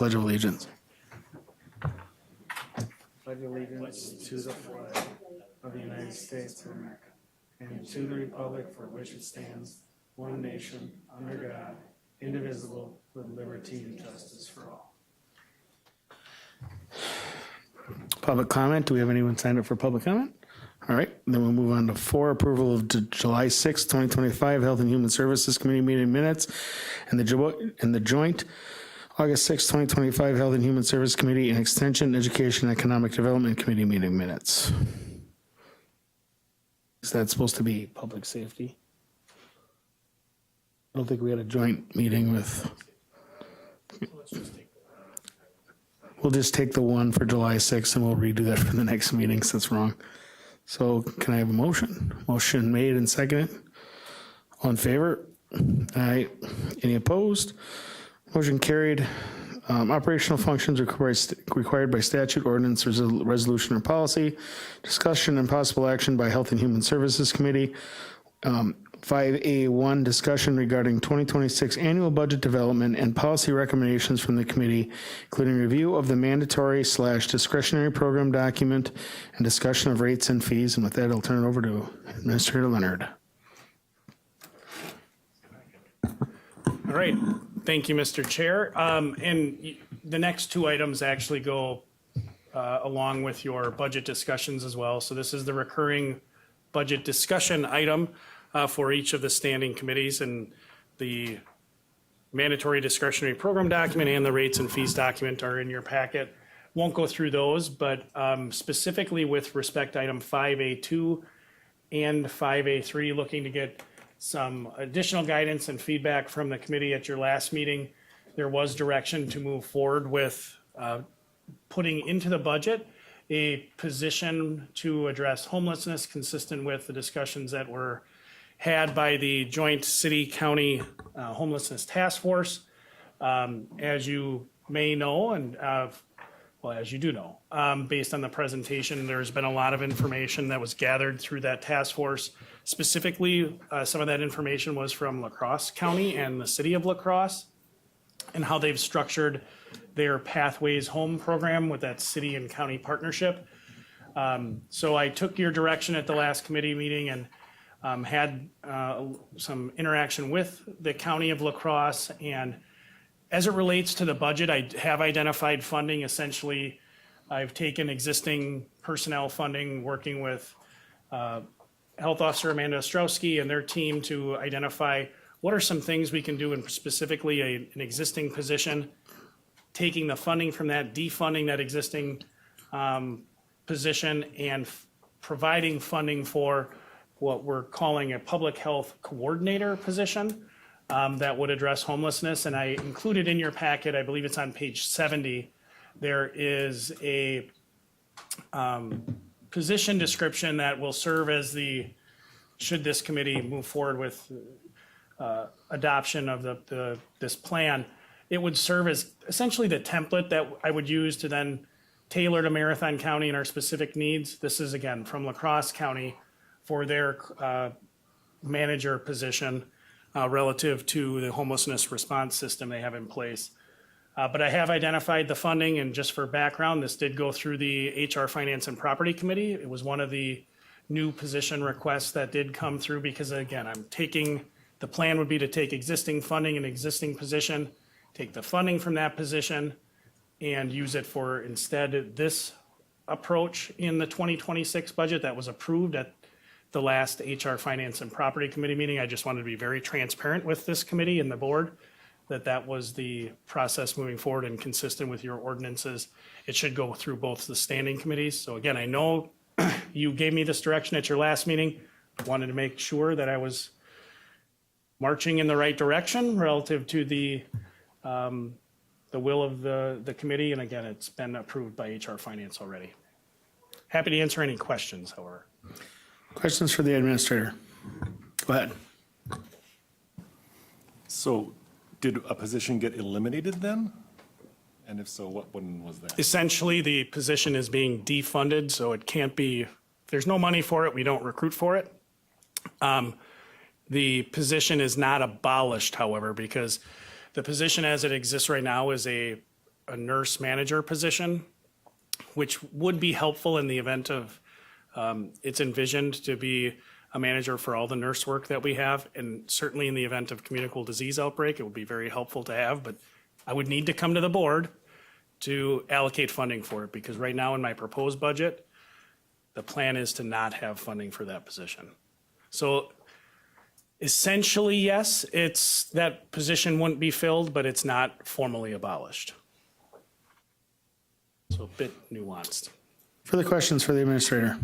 Pledge of Allegiance. Pledge allegiance to the flag of the United States of America and to the republic for which it stands, one nation, under God, indivisible, with liberty and justice for all. Public comment. Do we have anyone signed up for public comment? All right, then we'll move on to 4, approval of July 6, 2025 Health and Human Services Committee meeting minutes and the joint August 6, 2025 Health and Human Service Committee and Extension, Education, and Economic Development Committee meeting minutes. Is that supposed to be public safety? I don't think we had a joint meeting with. We'll just take the one for July 6th and we'll redo that for the next meeting since it's wrong. So can I have a motion? Motion made and seconded. All in favor? Aye. Any opposed? Motion carried. Operational functions required by statute, ordinance, resolution, or policy. Discussion and possible action by Health and Human Services Committee. 5A1, discussion regarding 2026 annual budget development and policy recommendations from the committee, including review of the mandatory/discretionary program document and discussion of rates and fees. And with that, I'll turn it over to Administrator Leonard. All right. Thank you, Mr. Chair. And the next 2 items actually go along with your budget discussions as well. So this is the recurring budget discussion item for each of the standing committees, and the mandatory discretionary program document and the rates and fees document are in your packet. Won't go through those, but specifically with respect to item 5A2 and 5A3, looking to get some additional guidance and feedback from the committee at your last meeting. There was direction to move forward with putting into the budget a position to address homelessness consistent with the discussions that were had by the joint city-county homelessness task force. As you may know, and well, as you do know, based on the presentation, there's been a lot of information that was gathered through that task force. Specifically, some of that information was from La Crosse County and the city of La Crosse, and how they've structured their Pathways Home program with that city and county partnership. So I took your direction at the last committee meeting and had some interaction with the county of La Crosse. And as it relates to the budget, I have identified funding. Essentially, I've taken existing personnel funding, working with Health Officer Amanda Ostrowski and their team to identify what are some things we can do, and specifically an existing position, taking the funding from that, defunding that existing position, and providing funding for what we're calling a public health coordinator position that would address homelessness. And I included in your packet, I believe it's on page 70, there is a position description that will serve as should this committee move forward with adoption of this plan, it would serve as essentially the template that I would use to then tailor to Marathon County and our specific needs. This is, again, from La Crosse County for their manager position relative to the homelessness response system they have in place. But I have identified the funding, and just for background, this did go through the HR Finance and Property Committee. It was one of the new position requests that did come through because, again, the plan would be to take existing funding and existing position, take the funding from that position, and use it for instead this approach in the 2026 budget that was approved at the last HR Finance and Property Committee meeting. I just wanted to be very transparent with this committee and the board that was the process moving forward and consistent with your ordinances. It should go through both the standing committees. So again, I know you gave me this direction at your last meeting. I wanted to make sure that I was marching in the right direction relative to the will of the committee. And again, it's been approved by HR Finance already. Happy to answer any questions, however. Questions for the administrator? Go ahead. So did a position get eliminated then? And if so, what one was that? Essentially, the position is being defunded, so it can't be, if there's no money for it, we don't recruit for it. The position is not abolished, however, because the position as it exists right now is a a nurse manager position, which would be helpful in the event of, it's envisioned to be a manager for all the nurse work that we have. And certainly in the event of communicable disease outbreak, it would be very helpful to have, but I would need to come to the board to allocate funding for it, because right now in my proposed budget, the plan is to not have funding for that position. So essentially, yes, it's, that position wouldn't be filled, but it's not formally abolished. So a bit nuanced. Further questions for the administrator?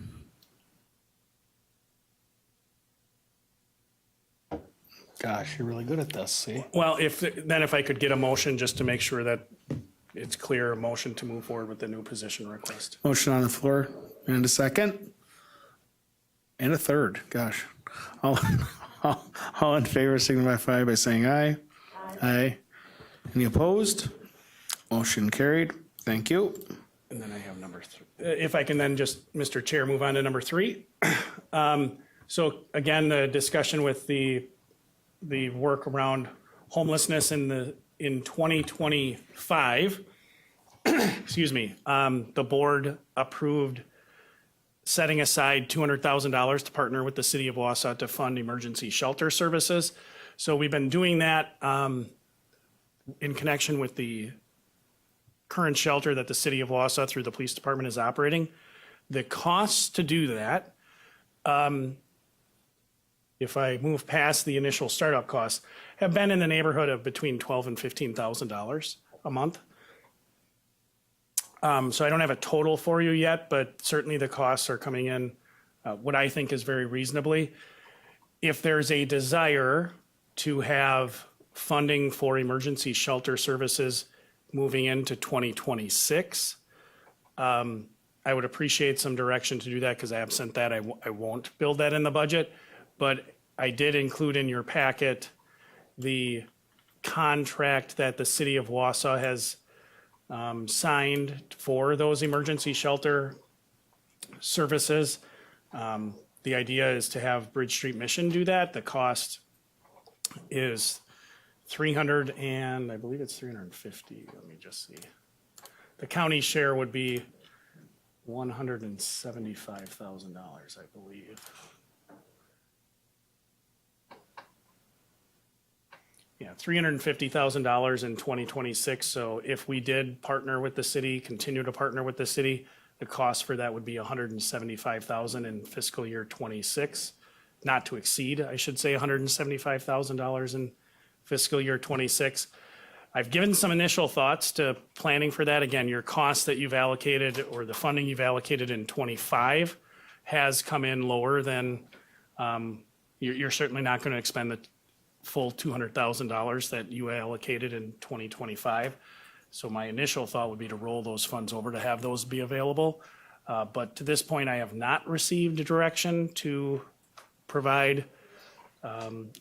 Gosh, you're really good at this, see? Well, if I could get a motion just to make sure that it's clear, a motion to move forward with the new position request. Motion on the floor, and a second? And a third, gosh. All in favor signify by saying aye. Aye. Any opposed? Motion carried. Thank you. And then I have number 3. If I can then just, Mr. Chair, move on to number 3. So again, the discussion with the work around homelessness in 2025, excuse me, the board approved setting aside $200,000 to partner with the city of Wausau to fund emergency shelter services. So we've been doing that in connection with the current shelter that the city of Wausau through the police department is operating. The costs to do that, if I move past the initial startup costs, have been in the neighborhood of between $12,000 and $15,000 a month. So I don't have a total for you yet, but certainly the costs are coming in what I think is very reasonably. If there's a desire to have funding for emergency shelter services moving into 2026, I would appreciate some direction to do that, because absent that, I won't build that in the budget. But I did include in your packet the contract that the city of Wausau has signed for those emergency shelter services. The idea is to have Bridge Street Mission do that. The cost is $300 and I believe it's $350. Let me just see. The county share would be $175,000, I believe. Yeah, $350,000 in 2026. So if we did partner with the city, continue to partner with the city, the cost for that would be $175,000 in fiscal year 26, not to exceed, I should say, $175,000 in fiscal year 26. I've given some initial thoughts to planning for that. Again, your cost that you've allocated or the funding you've allocated in 25 has come in lower than, you're certainly not going to expend the full $200,000 that you allocated in 2025. So my initial thought would be to roll those funds over to have those be available. But to this point, I have not received a direction to provide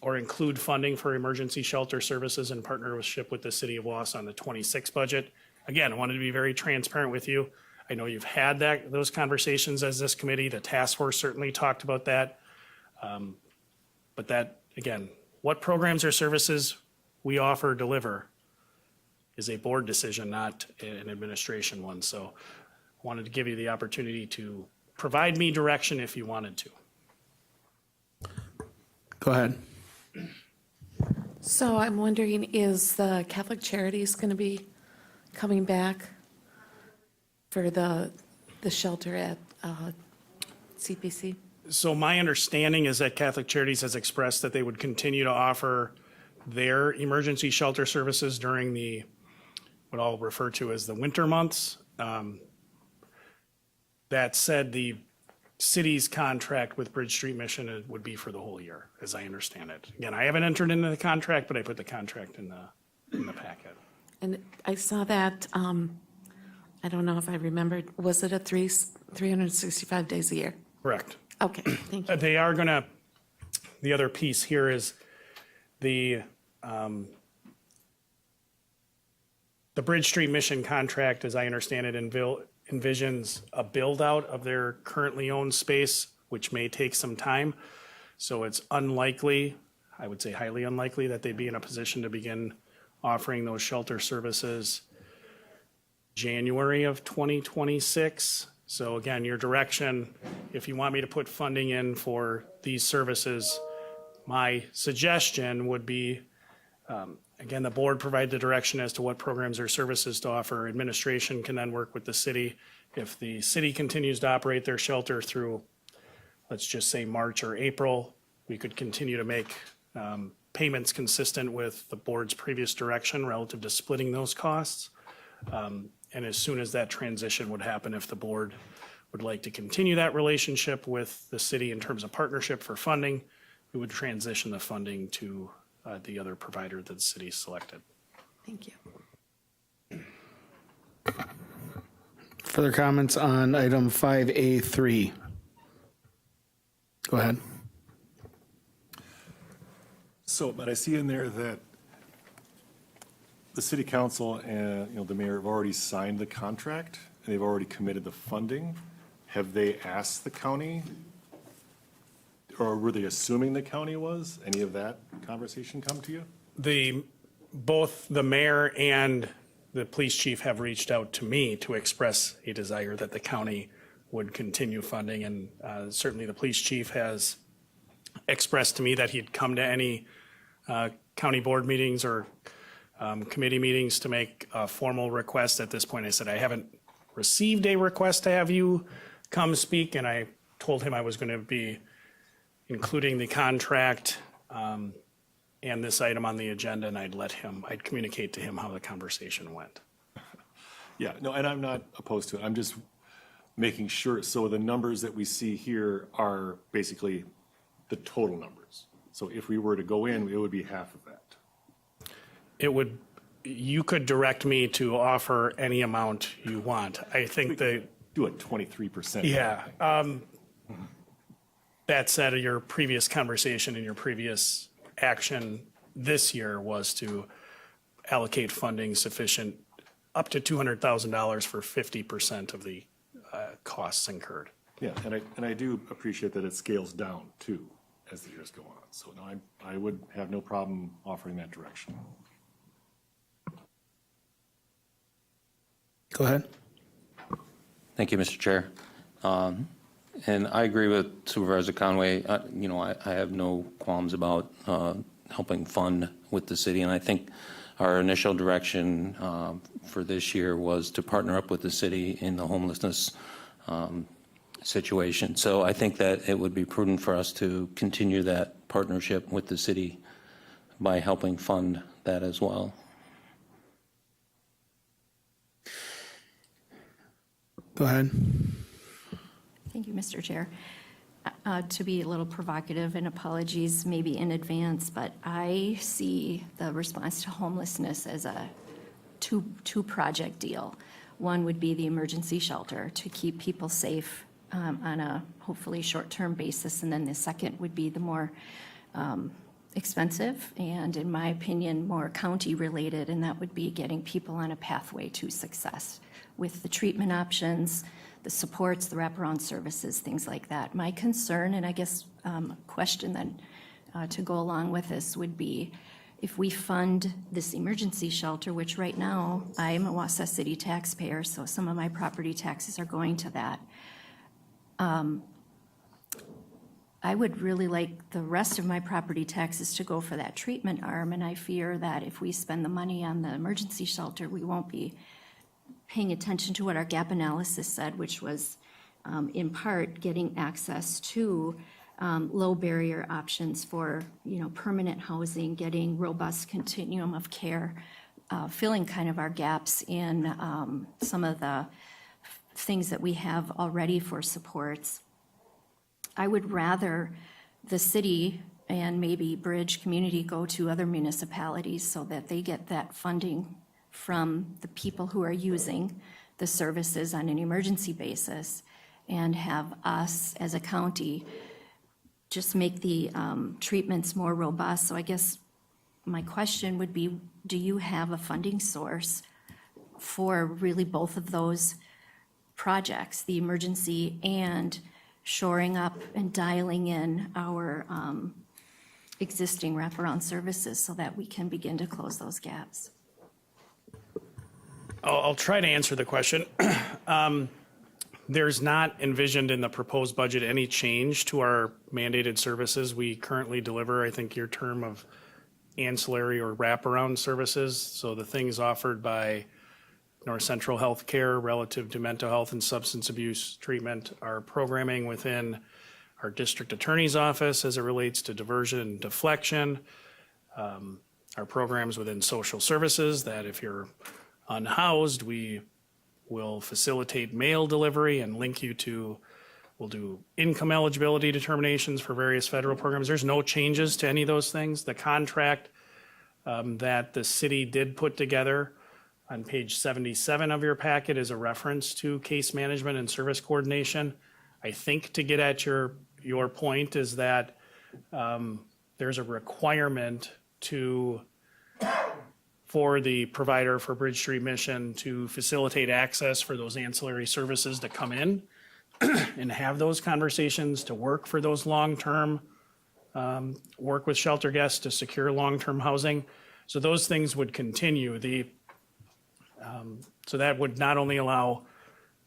or include funding for emergency shelter services in partnership with the city of Wausau on the 26 budget. Again, I wanted to be very transparent with you. I know you've had those conversations as this committee. The task force certainly talked about that. But that, again, what programs or services we offer or deliver is a board decision, not an administration one. So I wanted to give you the opportunity to provide me direction if you wanted to. Go ahead. So I'm wondering, is the Catholic Charities going to be coming back for the shelter at CPC? So my understanding is that Catholic Charities has expressed that they would continue to offer their emergency shelter services during what I'll refer to as the winter months. That said, the city's contract with Bridge Street Mission would be for the whole year, as I understand it. Again, I haven't entered into the contract, but I put the contract in the packet. And I saw that, I don't know if I remembered, was it 365 days a year? Correct. Okay, thank you. They are gonna, the other piece here is the Bridge Street Mission contract, as I understand it, envisions a build-out of their currently owned space, which may take some time. So it's unlikely, I would say highly unlikely, that they'd be in a position to begin offering those shelter services January of 2026. So again, your direction, if you want me to put funding in for these services, my suggestion would be, again, the board provide the direction as to what programs or services to offer. Administration can then work with the city. If the city continues to operate their shelter through, let's just say March or April, we could continue to make payments consistent with the board's previous direction relative to splitting those costs. And as soon as that transition would happen, if the board would like to continue that relationship with the city in terms of partnership for funding, we would transition the funding to the other provider that the city selected. Thank you. Further comments on item 5A3? Go ahead. So, but I see in there that the city council and, the mayor have already signed the contract, and they've already committed the funding. Have they asked the county, or were they assuming the county was? Any of that conversation come to you? Both the mayor and the police chief have reached out to me to express a desire that the county would continue funding. And certainly the police chief has expressed to me that he'd come to any county board meetings or committee meetings to make a formal request. At this point, I said, I haven't received a request to have you come speak. And I told him I was going to be including the contract and this item on the agenda, and I'd communicate to him how the conversation went. Yeah, no, and I'm not opposed to it. I'm just making sure, so the numbers that we see here are basically the total numbers. So if we were to go in, it would be half of that. You could direct me to offer any amount you want. I think Do it 23%. yeah. That said, your previous conversation and your previous action this year was to allocate funding sufficient up to $200,000 for 50% of the costs incurred. Yeah, and I do appreciate that it scales down too as the years go on. So no, I would have no problem offering that direction. Go ahead. Thank you, Mr. Chair. And I agree with Supervisor Conway. I have no qualms about helping fund with the city, and I think our initial direction for this year was to partner up with the city in the homelessness situation. So I think that it would be prudent for us to continue that partnership with the city by helping fund that as well. Go ahead. Thank you, Mr. Chair. To be a little provocative, and apologies maybe in advance, but I see the response to homelessness as a two-project deal. One would be the emergency shelter to keep people safe on a hopefully short-term basis, and then the second would be the more expensive and, in my opinion, more county-related, and that would be getting people on a pathway to success with the treatment options, the supports, the wraparound services, things like that. My concern, and I guess a question then to go along with this would be, if we fund this emergency shelter, which right now I'm a Wausau City taxpayer, so some of my property taxes are going to that. I would really like the rest of my property taxes to go for that treatment arm, and I fear that if we spend the money on the emergency shelter, we won't be paying attention to what our gap analysis said, which was in part getting access to low barrier options for permanent housing, getting robust continuum of care, filling kind of our gaps in some of the things that we have already for supports. I would rather the city and maybe Bridge Community go to other municipalities so that they get that funding from the people who are using the services on an emergency basis, and have us as a county just make the treatments more robust. So I guess my question would be, do you have a funding source for really both of those projects, the emergency and shoring up and dialing in our existing wraparound services so that we can begin to close those gaps? I'll try to answer the question. There's not envisioned in the proposed budget any change to our mandated services we currently deliver. I think your term of ancillary or wraparound services, so the things offered by North Central Healthcare relative to mental health and substance abuse treatment, our programming within our district attorney's office as it relates to diversion and deflection, our programs within social services that if you're unhoused, we will facilitate mail delivery and link you to, we'll do income eligibility determinations for various federal programs. There's no changes to any of those things. The contract that the city did put together on page 77 of your packet is a reference to case management and service coordination. I think to get at your point is that there's a requirement for the provider for Bridge Street Mission to facilitate access for those ancillary services to come in and have those conversations, to work for those long-term, work with shelter guests to secure long-term housing. So those things would continue. So that would not only allow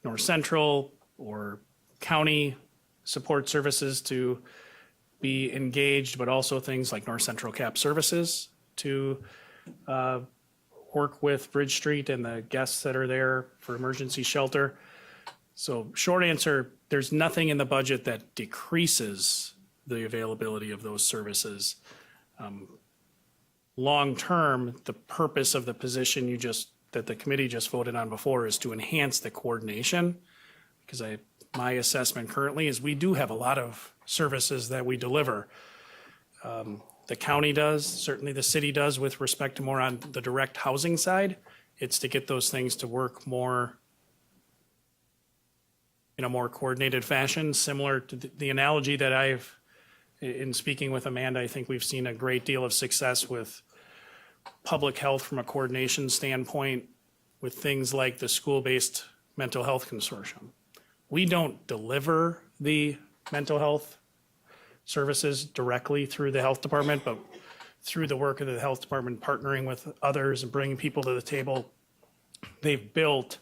North Central or county support services to be engaged, but also things like North Central Cap Services to work with Bridge Street and the guests that are there for emergency shelter. So short answer, there's nothing in the budget that decreases the availability of those services. Long-term, the purpose of the position that the committee just voted on before is to enhance the coordination. Because my assessment currently is we do have a lot of services that we deliver. The county does, certainly the city does with respect to more on the direct housing side. It's to get those things to work more in a more coordinated fashion, similar to the analogy that in speaking with Amanda, I think we've seen a great deal of success with public health from a coordination standpoint with things like the school-based mental health consortium. We don't deliver the mental health services directly through the health department, but through the work of the health department partnering with others and bringing people to the table, they've built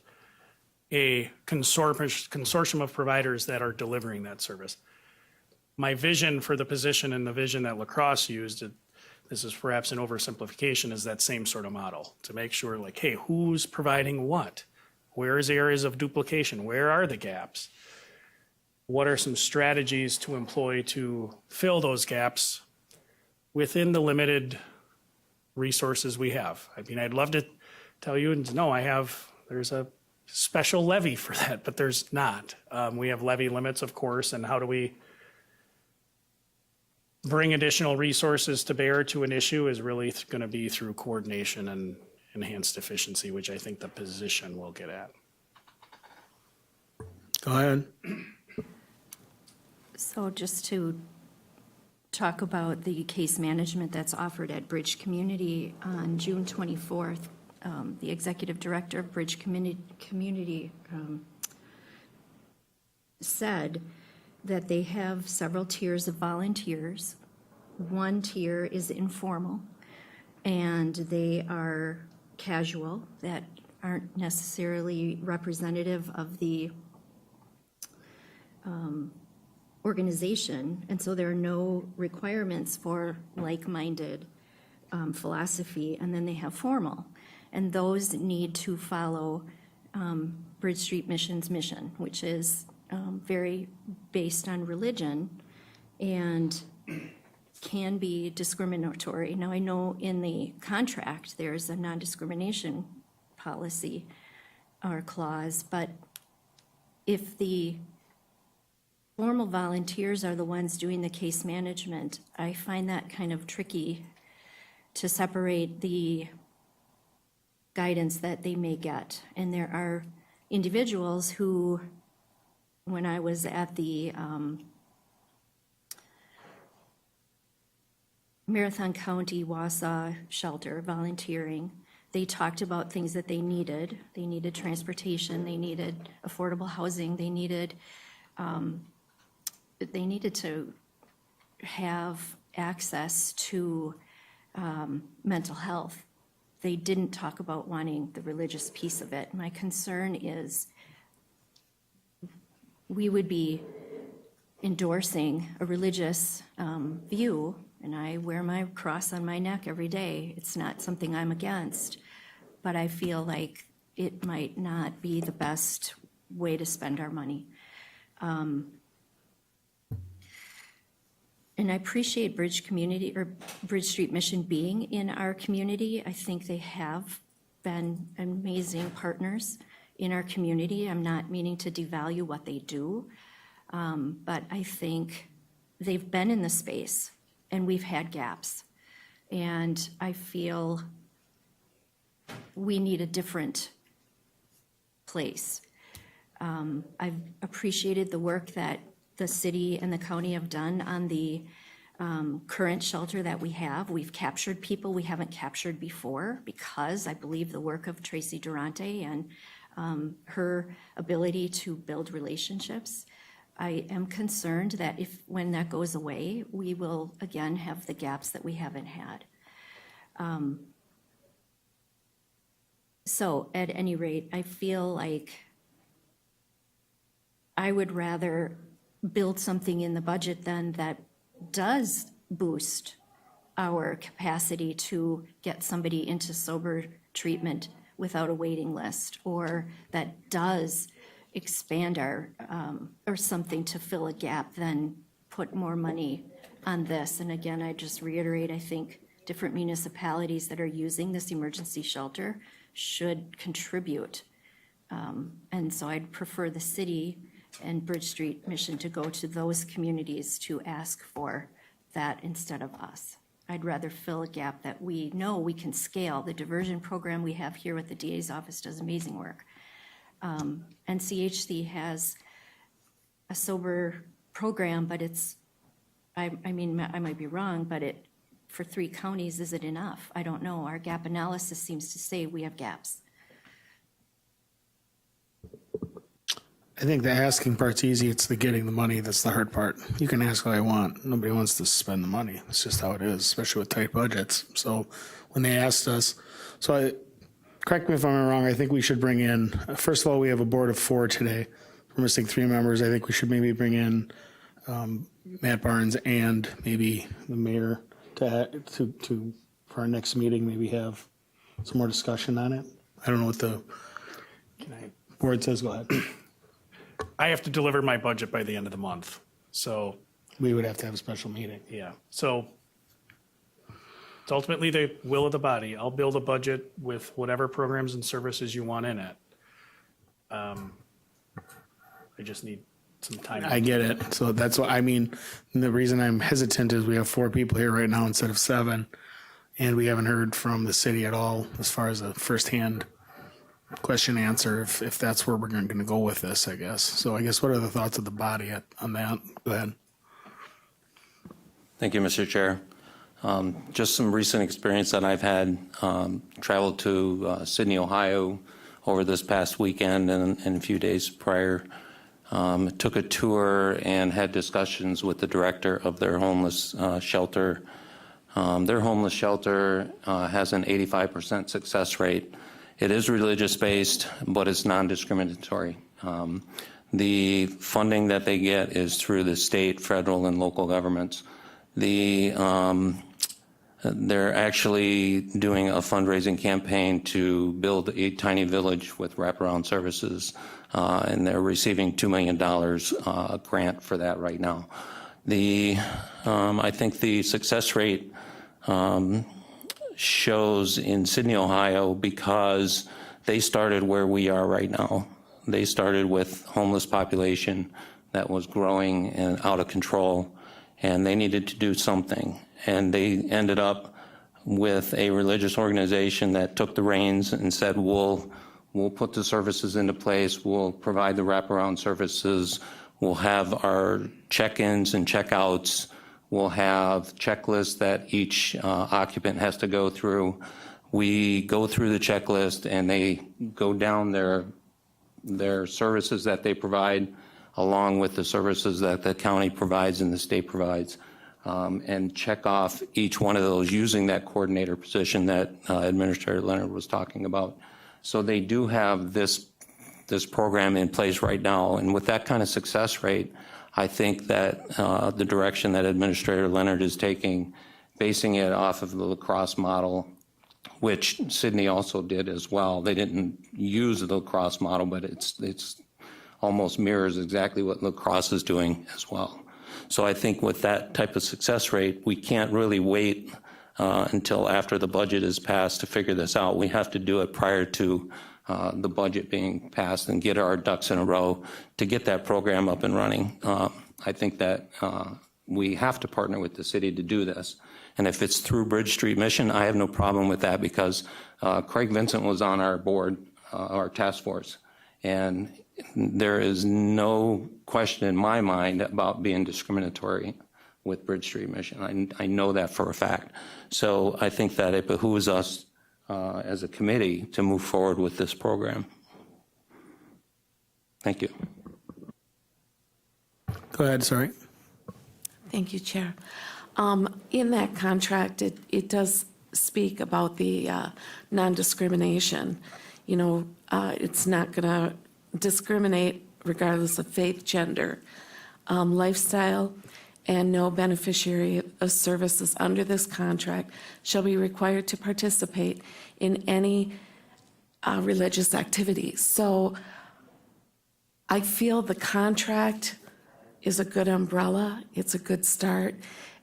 a consortium of providers that are delivering that service. My vision for the position and the vision that La Crosse used, this is perhaps an oversimplification, is that same sort of model to make sure like, hey, who's providing what? Where is the areas of duplication? Where are the gaps? What are some strategies to employ to fill those gaps within the limited resources we have? I mean, I'd love to tell you, and no, there's a special levy for that, but there's not. We have levy limits, of course, and how do we bring additional resources to bear to an issue is really going to be through coordination and enhanced efficiency, which I think the position will get at. Go ahead. So just to talk about the case management that's offered at Bridge Community on June 24th, the executive director of Bridge Community said that they have several tiers of volunteers. One tier is informal, and they are casual, that aren't necessarily representative of the organization, and so there are no requirements for like-minded philosophy. And then they have formal, and those need to follow Bridge Street Mission's mission, which is very based on religion and can be discriminatory. Now, I know in the contract there's a non-discrimination policy or clause, but if the formal volunteers are the ones doing the case management, I find that kind of tricky to separate the guidance that they may get. And there are individuals who, when I was at the Marathon County Wausau shelter volunteering, they talked about things that they needed. They needed transportation, they needed affordable housing, they needed to have access to mental health they didn't talk about wanting the religious piece of it. My concern is we would be endorsing a religious view, and I wear my cross on my neck every day. It's not something I'm against, but I feel like it might not be the best way to spend our money. And I appreciate Bridge Street Mission being in our community. I think they have been amazing partners in our community. I'm not meaning to devalue what they do, but I think they've been in the space and we've had gaps. And I feel we need a different place. I've appreciated the work that the city and the county have done on the current shelter that we have. We've captured people we haven't captured before because I believe the work of Tracy Durante and her ability to build relationships. I am concerned that when that goes away, we will again have the gaps that we haven't had. So at any rate, I feel like I would rather build something in the budget then that does boost our capacity to get somebody into sober treatment without a waiting list, or that does expand our, or something to fill a gap, then put more money on this. And again, I just reiterate, I think different municipalities that are using this emergency shelter should contribute. And so I'd prefer the city and Bridge Street Mission to go to those communities to ask for that instead of us. I'd rather fill a gap that we know we can scale. The diversion program we have here with the DA's office does amazing work. NCHC has a sober program, but it's, I mean, I might be wrong, but for 3 counties, is it enough? I don't know. Our gap analysis seems to say we have gaps. I think the asking part's easy. It's the getting the money that's the hard part. You can ask all you want. Nobody wants to spend the money. It's just how it is, especially with tight budgets. So when they asked us, correct me if I'm wrong, I think we should bring in, first of all, we have a board of 4 today. We're missing 3 members. I think we should maybe bring in Matt Barnes and maybe the mayor to for our next meeting, maybe have some more discussion on it. I don't know what the board says. Go ahead. I have to deliver my budget by the end of the month. So, We would have to have a special meeting. yeah. So it's ultimately the will of the body. I'll build a budget with whatever programs and services you want in it. I just need some time. I get it. So that's what I mean. The reason I'm hesitant is we have 4 people here right now instead of 7, and we haven't heard from the city at all as far as a firsthand question answer if that's where we're going to go with this, I guess. So I guess what are the thoughts of the body on that? Go ahead. Thank you, Mr. Chair. Just some recent experience that I've had, traveled to Sydney, Ohio over this past weekend and a few days prior. Took a tour and had discussions with the director of their homeless shelter. Their homeless shelter has an 85% success rate. It is religious-based, but it's non-discriminatory. The funding that they get is through the state, federal, and local governments. They're actually doing a fundraising campaign to build a tiny village with wraparound services, and they're receiving $2 million grant for that right now. I think the success rate shows in Sydney, Ohio, because they started where we are right now. They started with homeless population that was growing and out of control, and they needed to do something. And they ended up with a religious organization that took the reins and said, we'll put the services into place, we'll provide the wraparound services, we'll have our check-ins and check-outs, we'll have checklists that each occupant has to go through. We go through the checklist and they go down their services that they provide along with the services that the county provides and the state provides. and check off each one of those using that coordinator position that Administrator Leonard was talking about. So they do have this program in place right now, and with that kind of success rate, I think that the direction that Administrator Leonard is taking, basing it off of the La Crosse model, which Sydney also did as well. They didn't use the La Crosse model, but it's almost mirrors exactly what La Crosse is doing as well. So I think with that type of success rate, we can't really wait until after the budget is passed to figure this out. We have to do it prior to the budget being passed and get our ducks in a row to get that program up and running. I think that we have to partner with the city to do this. And if it's through Bridge Street Mission, I have no problem with that because Craig Vincent was on our board, our task force. And there is no question in my mind about being discriminatory with Bridge Street Mission. I know that for a fact. So I think that it behooves us as a committee to move forward with this program. Thank you. Go ahead, sorry. Thank you, Chair. In that contract, it does speak about the non-discrimination. You know, it's not going to discriminate regardless of faith, gender, lifestyle, and no beneficiary of services under this contract shall be required to participate in any religious activities. So I feel the contract is a good umbrella, it's a good start,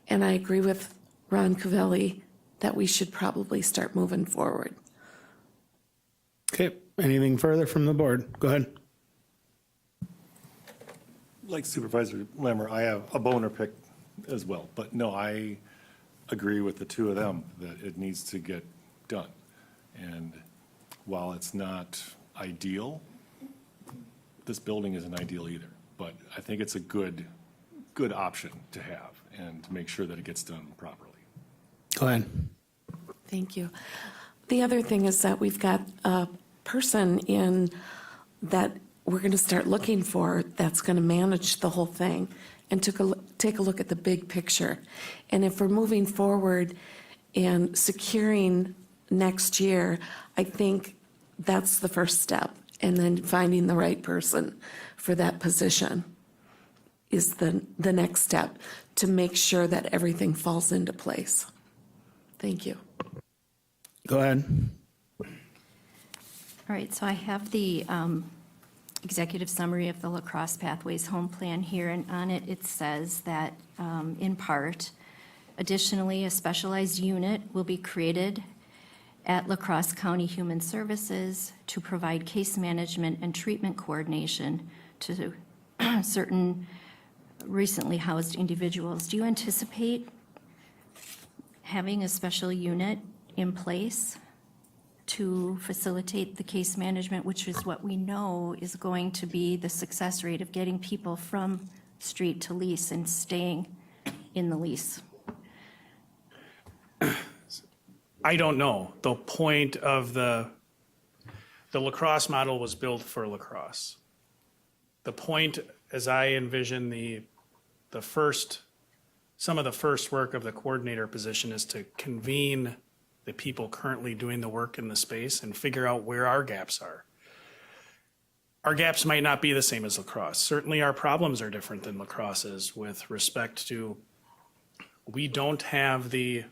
and I agree with Ron Covelli that we should probably start moving forward. Okay, anything further from the board? Go ahead. Like Supervisor Lemmer, I have a bone to pick as well, but no, I agree with the two of them that it needs to get done. And while it's not ideal, this building isn't ideal either, but I think it's a good option to have and to make sure that it gets done properly. Go ahead. Thank you. The other thing is that we've got a person in that we're going to start looking for that's going to manage the whole thing and take a look at the big picture. And if we're moving forward and securing next year, I think that's the first step. And then finding the right person for that position is the next step to make sure that everything falls into place. Thank you. Go ahead. All right, so I have the executive summary of the La Crosse Pathways Home Plan here, and on it, it says that, in part, additionally, a specialized unit will be created at La Crosse County Human Services to provide case management and treatment coordination to certain recently housed individuals. Do you anticipate having a special unit in place to facilitate the case management, which is what we know is going to be the success rate of getting people from street to lease and staying in the lease? I don't know. The point of the La Crosse model was built for La Crosse. The point, as I envision some of the first work of the coordinator position is to convene the people currently doing the work in the space and figure out where our gaps are. Our gaps might not be the same as La Crosse. Certainly our problems are different than La Crosse's with respect to, we don't have the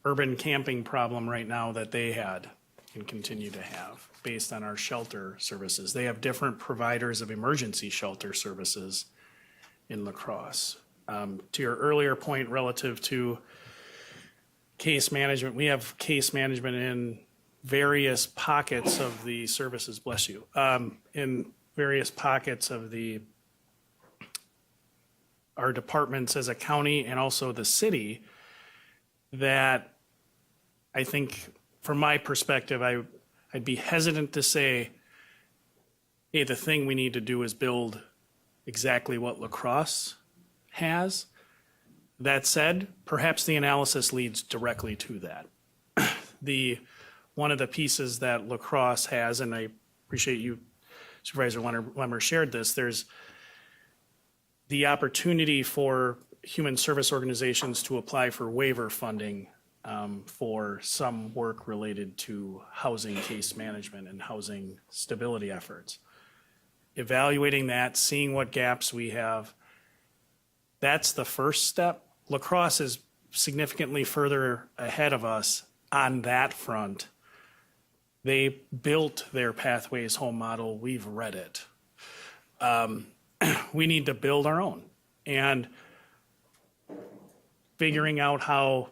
urban camping problem right now that they had and continue to have based on our shelter services. They have different providers of emergency shelter services in La Crosse. To your earlier point relative to case management, we have case management in various pockets of the services, bless you, in various pockets of our departments as a county and also the city that I think from my perspective, I'd be hesitant to say, hey, the thing we need to do is build exactly what La Crosse has. That said, perhaps the analysis leads directly to that. One of the pieces that La Crosse has, and I appreciate you, Supervisor Lemmer shared this, there's the opportunity for human service organizations to apply for waiver funding for some work related to housing case management and housing stability efforts. Evaluating that, seeing what gaps we have, that's the first step. La Crosse is significantly further ahead of us on that front. They built their Pathways Home model. We've read it. We need to build our own. And figuring out how,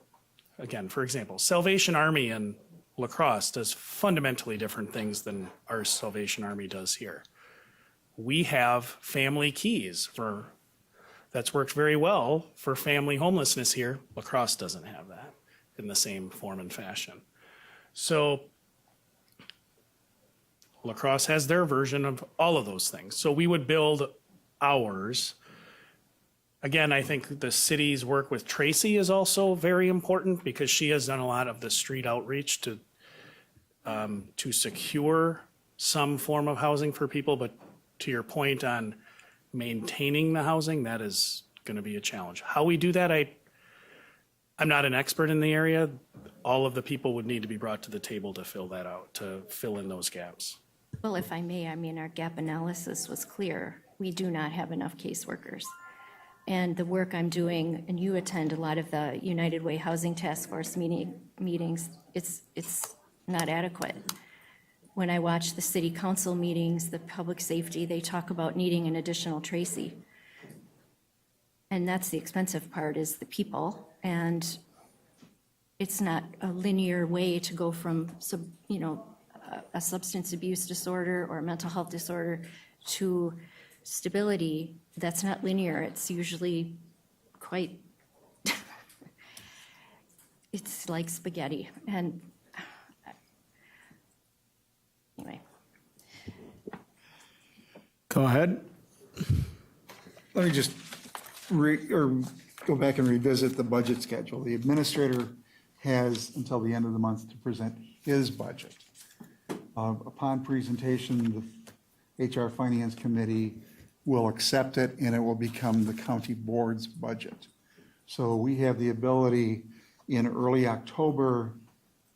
again, for example, Salvation Army in La Crosse does fundamentally different things than our Salvation Army does here. We have family keys that's worked very well for family homelessness here. La Crosse doesn't have that in the same form and fashion. So La Crosse has their version of all of those things. So we would build ours. Again, I think the city's work with Tracy is also very important because she has done a lot of the street outreach to secure some form of housing for people. But to your point on maintaining the housing, that is going to be a challenge. How we do that, I'm not an expert in the area. All of the people would need to be brought to the table to fill that out, to fill in those gaps. Well, if I may, I mean, our gap analysis was clear. We do not have enough caseworkers. And the work I'm doing, and you attend a lot of the United Way Housing Task Force meetings, it's not adequate. When I watch the city council meetings, the public safety, they talk about needing an additional Tracy. And that's the expensive part, is the people. And it's not a linear way to go from, a substance abuse disorder or a mental health disorder to stability. That's not linear. It's usually quite, it's like spaghetti. And anyway. Go ahead. Let me just go back and revisit the budget schedule. The administrator has until the end of the month to present his budget. Upon presentation, the HR Finance Committee will accept it and it will become the county board's budget. So we have the ability in early October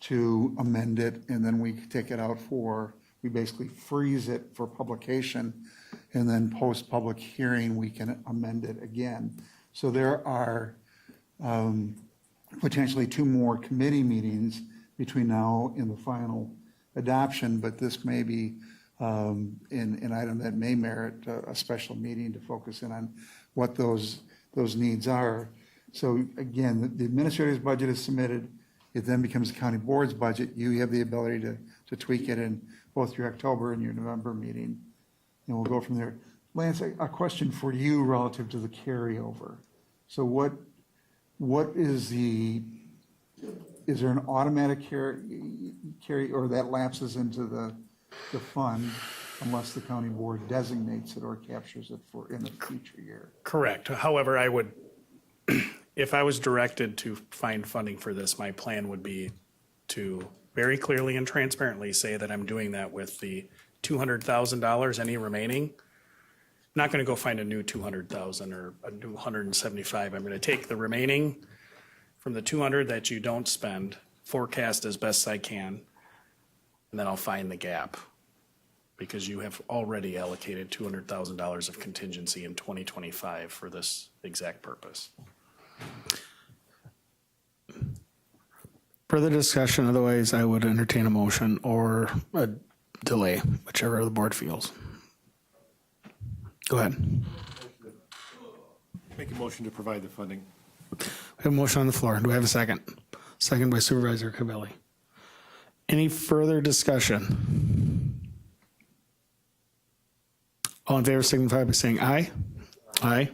to amend it, and then we take it out we basically freeze it for publication, and then post-public hearing, we can amend it again. So there are potentially 2 more committee meetings between now and the final adoption, but this may be an item that may merit a special meeting to focus in on what those needs are. So again, the administrator's budget is submitted. It then becomes the county board's budget. You have the ability to tweak it in both your October and your November meeting, and we'll go from there. Lance, a question for you relative to the carryover. So is there an automatic carry, or that lapses into the fund unless the county board designates it or captures it in a future year? Correct. However, if I was directed to find funding for this, my plan would be to very clearly and transparently say that I'm doing that with the $200,000, any remaining. I'm not going to go find a new 200,000 or a new 175. I'm going to take the remaining from the 200 that you don't spend, forecast as best I can, and then I'll find the gap, because you have already allocated $200,000 of contingency in 2025 for this exact purpose. Further discussion, otherwise I would entertain a motion or a delay, whichever the board feels. Go ahead. Make a motion to provide the funding. We have a motion on the floor. Do I have a second? Second by Supervisor Cavelli. Any further discussion? All in favor signify by saying aye. Aye.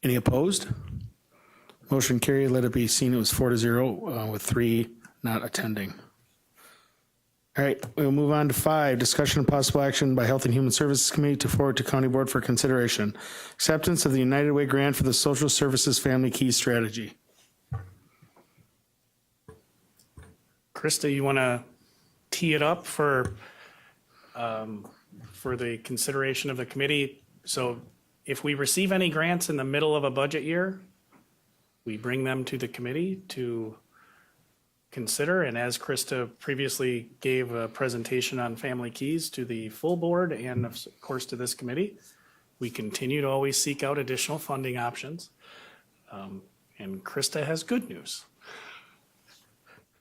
Any opposed? Motion carried. Let it be seen it was 4-0 with 3 not attending. All right, we'll move on to 5, discussion and possible action by Health and Human Services Committee to forward to County Board for consideration. Acceptance of the United Way grant for the Social Services Family Key Strategy. Krista, you want to tee it up for the consideration of the committee? So if we receive any grants in the middle of a budget year, we bring them to the committee to consider. And as Krista previously gave a presentation on Family Keys to the full board and of course to this committee, we continue to always seek out additional funding options. And Krista has good news.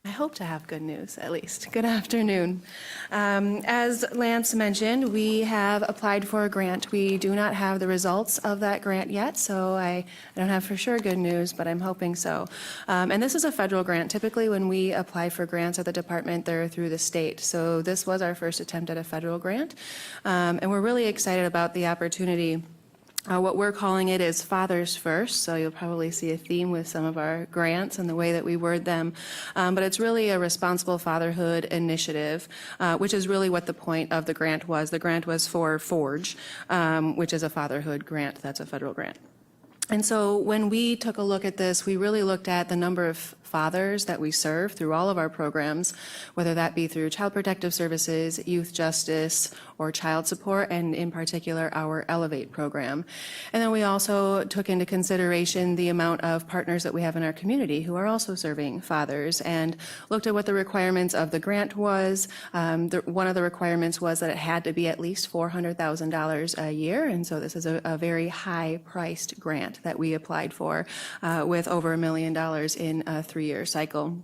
I hope to have good news, at least. Good afternoon. As Lance mentioned, we have applied for a grant. We do not have the results of that grant yet, so I don't have for sure good news, but I'm hoping so. And this is a federal grant. Typically, when we apply for grants at the department, they're through the state. So this was our first attempt at a federal grant. And we're really excited about the opportunity. What we're calling it is Fathers First, so you'll probably see a theme with some of our grants and the way that we word them. But it's really a responsible fatherhood initiative, which is really what the point of the grant was. The grant was for Forge, which is a fatherhood grant. That's a federal grant. And so when we took a look at this, we really looked at the number of fathers that we serve through all of our programs, whether that be through Child Protective Services, Youth Justice, or Child Support, and in particular, our Elevate program. And then we also took into consideration the amount of partners that we have in our community who are also serving fathers, and looked at what the requirements of the grant was. One of the requirements was that it had to be at least $400,000 a year, and so this is a very high-priced grant that we applied for with over $1 million in a 3-year cycle.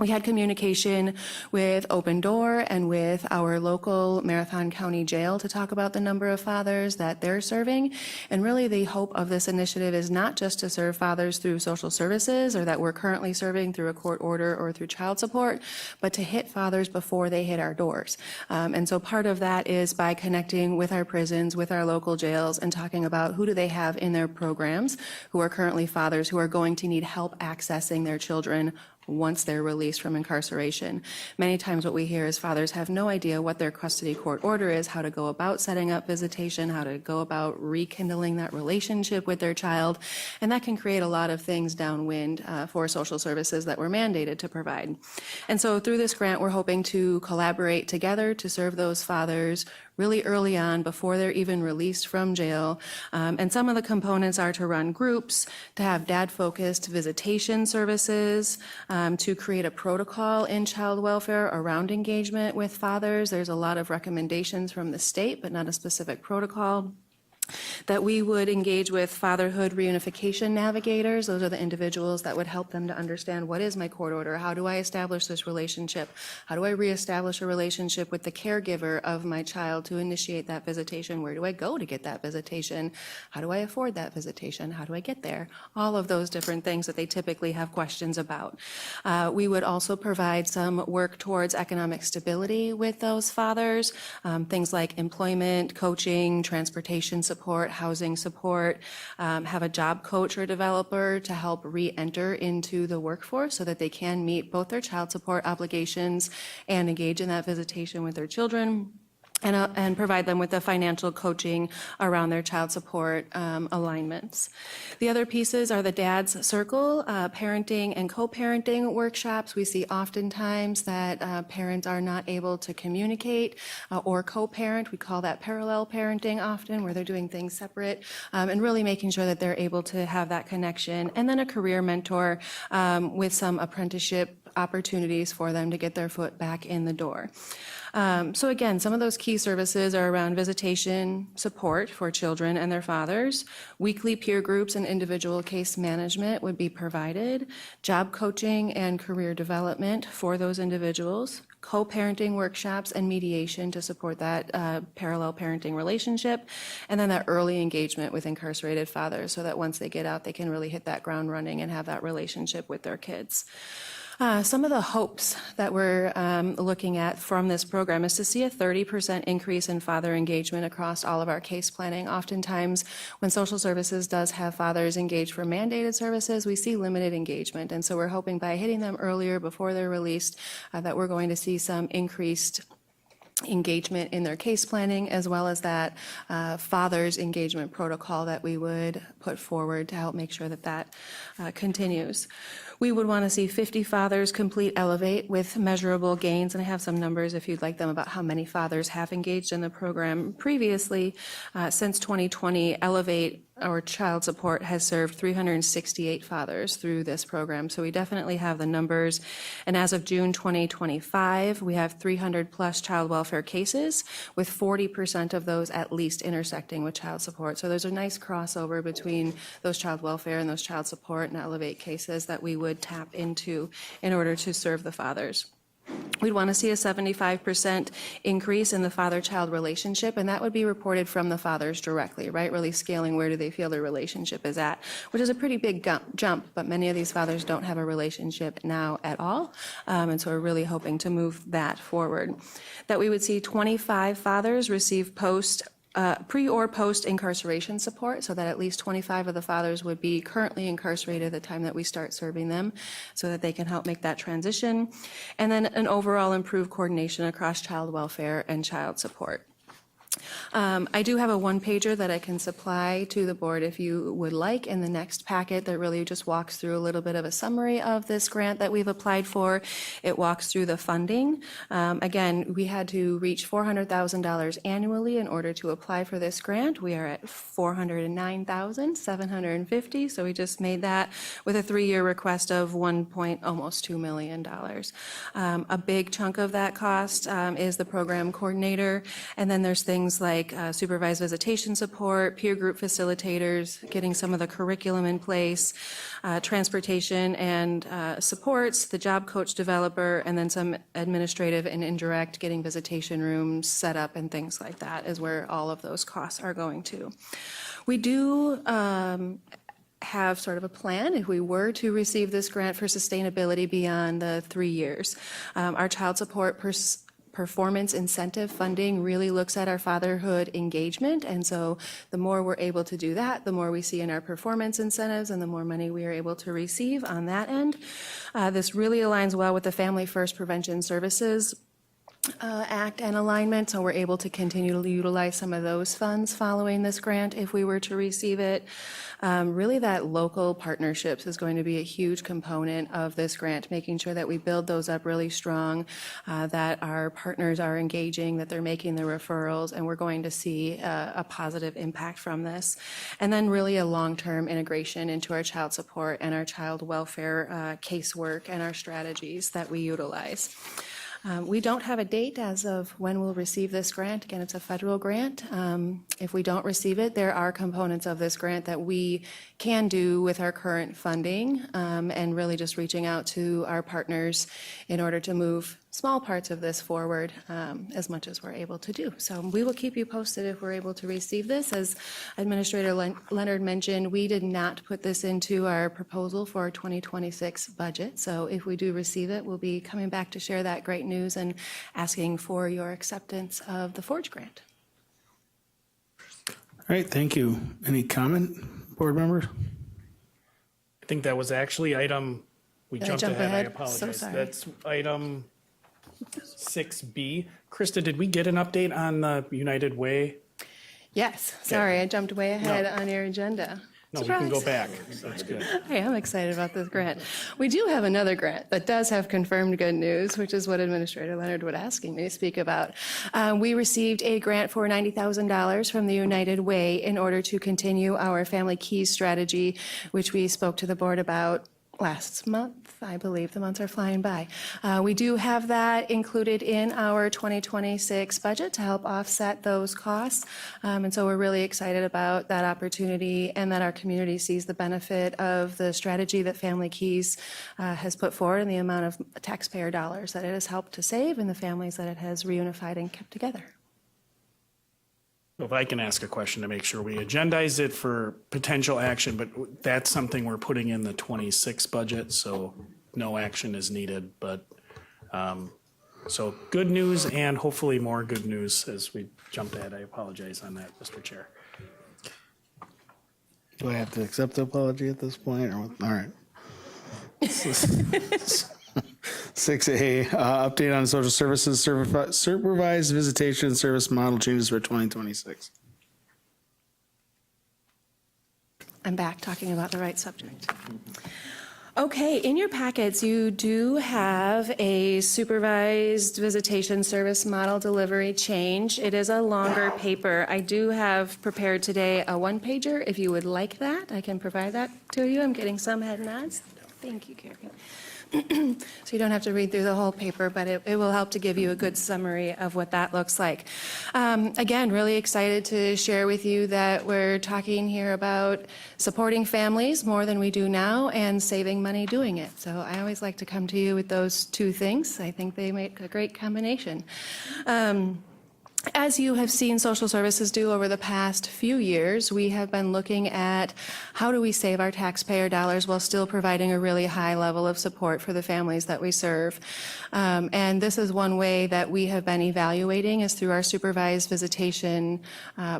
We had communication with Open Door and with our local Marathon County Jail to talk about the number of fathers that they're serving. And really the hope of this initiative is not just to serve fathers through social services or that we're currently serving through a court order or through child support, but to hit fathers before they hit our doors. And so part of that is by connecting with our prisons, with our local jails, and talking about who do they have in their programs who are currently fathers who are going to need help accessing their children once they're released from incarceration. Many times what we hear is fathers have no idea what their custody court order is, how to go about setting up visitation, how to go about rekindling that relationship with their child, and that can create a lot of things downwind for social services that we're mandated to provide. And so through this grant, we're hoping to collaborate together to serve those fathers really early on before they're even released from jail. And some of the components are to run groups, to have dad-focused visitation services, to create a protocol in child welfare around engagement with fathers. There's a lot of recommendations from the state, but not a specific protocol. That we would engage with fatherhood reunification navigators. Those are the individuals that would help them to understand what is my court order, how do I establish this relationship, how do I reestablish a relationship with the caregiver of my child to initiate that visitation, where do I go to get that visitation, how do I afford that visitation, how do I get there, all of those different things that they typically have questions about. We would also provide some work towards economic stability with those fathers, things like employment, coaching, transportation support, housing support, have a job coach or developer to help re-enter into the workforce so that they can meet both their child support obligations and engage in that visitation with their children. And provide them with the financial coaching around their child support alignments. The other pieces are the Dad's Circle, parenting and co-parenting workshops. We see oftentimes that parents are not able to communicate or co-parent. We call that parallel parenting often, where they're doing things separate, and really making sure that they're able to have that connection. And then a career mentor with some apprenticeship opportunities for them to get their foot back in the door. So again, some of those key services are around visitation support for children and their fathers. Weekly peer groups and individual case management would be provided. Job coaching and career development for those individuals. Co-parenting workshops and mediation to support that parallel parenting relationship. And then that early engagement with incarcerated fathers so that once they get out, they can really hit that ground running and have that relationship with their kids. Some of the hopes that we're looking at from this program is to see a 30% increase in father engagement across all of our case planning. Oftentimes, when social services does have fathers engaged for mandated services, we see limited engagement. And so we're hoping by hitting them earlier before they're released that we're going to see some increased engagement in their case planning, as well as that father's engagement protocol that we would put forward to help make sure that that continues. We would want to see 50 fathers complete Elevate with measurable gains, and I have some numbers if you'd like them about how many fathers have engaged in the program previously. Since 2020, Elevate, our child support, has served 368 fathers through this program, so we definitely have the numbers. And as of June 2025, we have 300-plus child welfare cases, with 40% of those at least intersecting with child support. So there's a nice crossover between those child welfare and those child support and Elevate cases that we would tap into in order to serve the fathers. We'd want to see a 75% increase in the father-child relationship, and that would be reported from the fathers directly, right? Really scaling where do they feel their relationship is at, which is a pretty big jump, but many of these fathers don't have a relationship now at all, and so we're really hoping to move that forward. That we would see 25 fathers receive pre or post incarceration support, so that at least 25 of the fathers would be currently incarcerated at the time that we start serving them, so that they can help make that transition. And then an overall improved coordination across child welfare and child support. I do have a one-pager that I can supply to the board if you would like in the next packet that really just walks through a little bit of a summary of this grant that we've applied for. It walks through the funding. Again, we had to reach $400,000 annually in order to apply for this grant. We are at $409,750, so we just made that with a 3-year request of almost $2 million. A big chunk of that cost is the program coordinator, and then there's things like supervised visitation support, peer group facilitators, getting some of the curriculum in place, transportation and supports, the job coach developer, and then some administrative and indirect, getting visitation rooms set up and things like that is where all of those costs are going to. We do have sort of a plan if we were to receive this grant for sustainability beyond the 3 years. Our child support performance incentive funding really looks at our fatherhood engagement, and so the more we're able to do that, the more we see in our performance incentives and the more money we are able to receive on that end. This really aligns well with the Family First Prevention Services Act and alignment, so we're able to continue to utilize some of those funds following this grant if we were to receive it. Really, that local partnerships is going to be a huge component of this grant, making sure that we build those up really strong, that our partners are engaging, that they're making the referrals, and we're going to see a positive impact from this. And then really a long-term integration into our child support and our child welfare casework and our strategies that we utilize. We don't have a date as of when we'll receive this grant. Again, it's a federal grant. If we don't receive it, there are components of this grant that we can do with our current funding, and really just reaching out to our partners in order to move small parts of this forward as much as we're able to do. So we will keep you posted if we're able to receive this. As Administrator Leonard mentioned, we did not put this into our proposal for our 2026 budget. So if we do receive it, we'll be coming back to share that great news and asking for your acceptance of the Forge grant. All right, thank you. Any comment, board members? I think that was actually item, we Did I jumped jump ahead, I ahead? So apologize. sorry. That's item 6B. Krista, did we get an update on the United Way? Yes, sorry, I jumped way ahead on your agenda. No, we can go Surprise. back. That's good. I am excited about this grant. We do have another grant that does have confirmed good news, which is what Administrator Leonard was asking me to speak about. We received a grant for $90,000 from the United Way in order to continue our Family Keys strategy, which we spoke to the board about last month. I believe the months are flying by. We do have that included in our 2026 budget to help offset those costs. And so we're really excited about that opportunity and that our community sees the benefit of the strategy that Family Keys has put forward and the amount of taxpayer dollars that it has helped to save and the families that it has reunified and kept together. If I can ask a question to make sure we agendize it for potential action, but that's something we're putting in the 26 budget, so no action is needed. But so good news and hopefully more good news as we jumped ahead. I apologize on that, Mr. Chair. Do I have to accept the apology at this point, or what? All right. 6A, update on social services supervised visitation service model changes for 2026. I'm back talking about the right subject. Okay, in your packets, you do have a supervised visitation service model delivery change. It is a longer paper. I do have prepared today a one-pager. If you would like that, I can provide that to you. I'm getting some head nods. Thank you, Carrie. So you don't have to read through the whole paper, but it will help to give you a good summary of what that looks like. Again, really excited to share with you that we're talking here about supporting families more than we do now and saving money doing it. So I always like to come to you with those two things. I think they make a great combination. As you have seen social services do over the past few years, we have been looking at how do we save our taxpayer dollars while still providing a really high level of support for the families that we serve. And this is one way that we have been evaluating is through our supervised visitation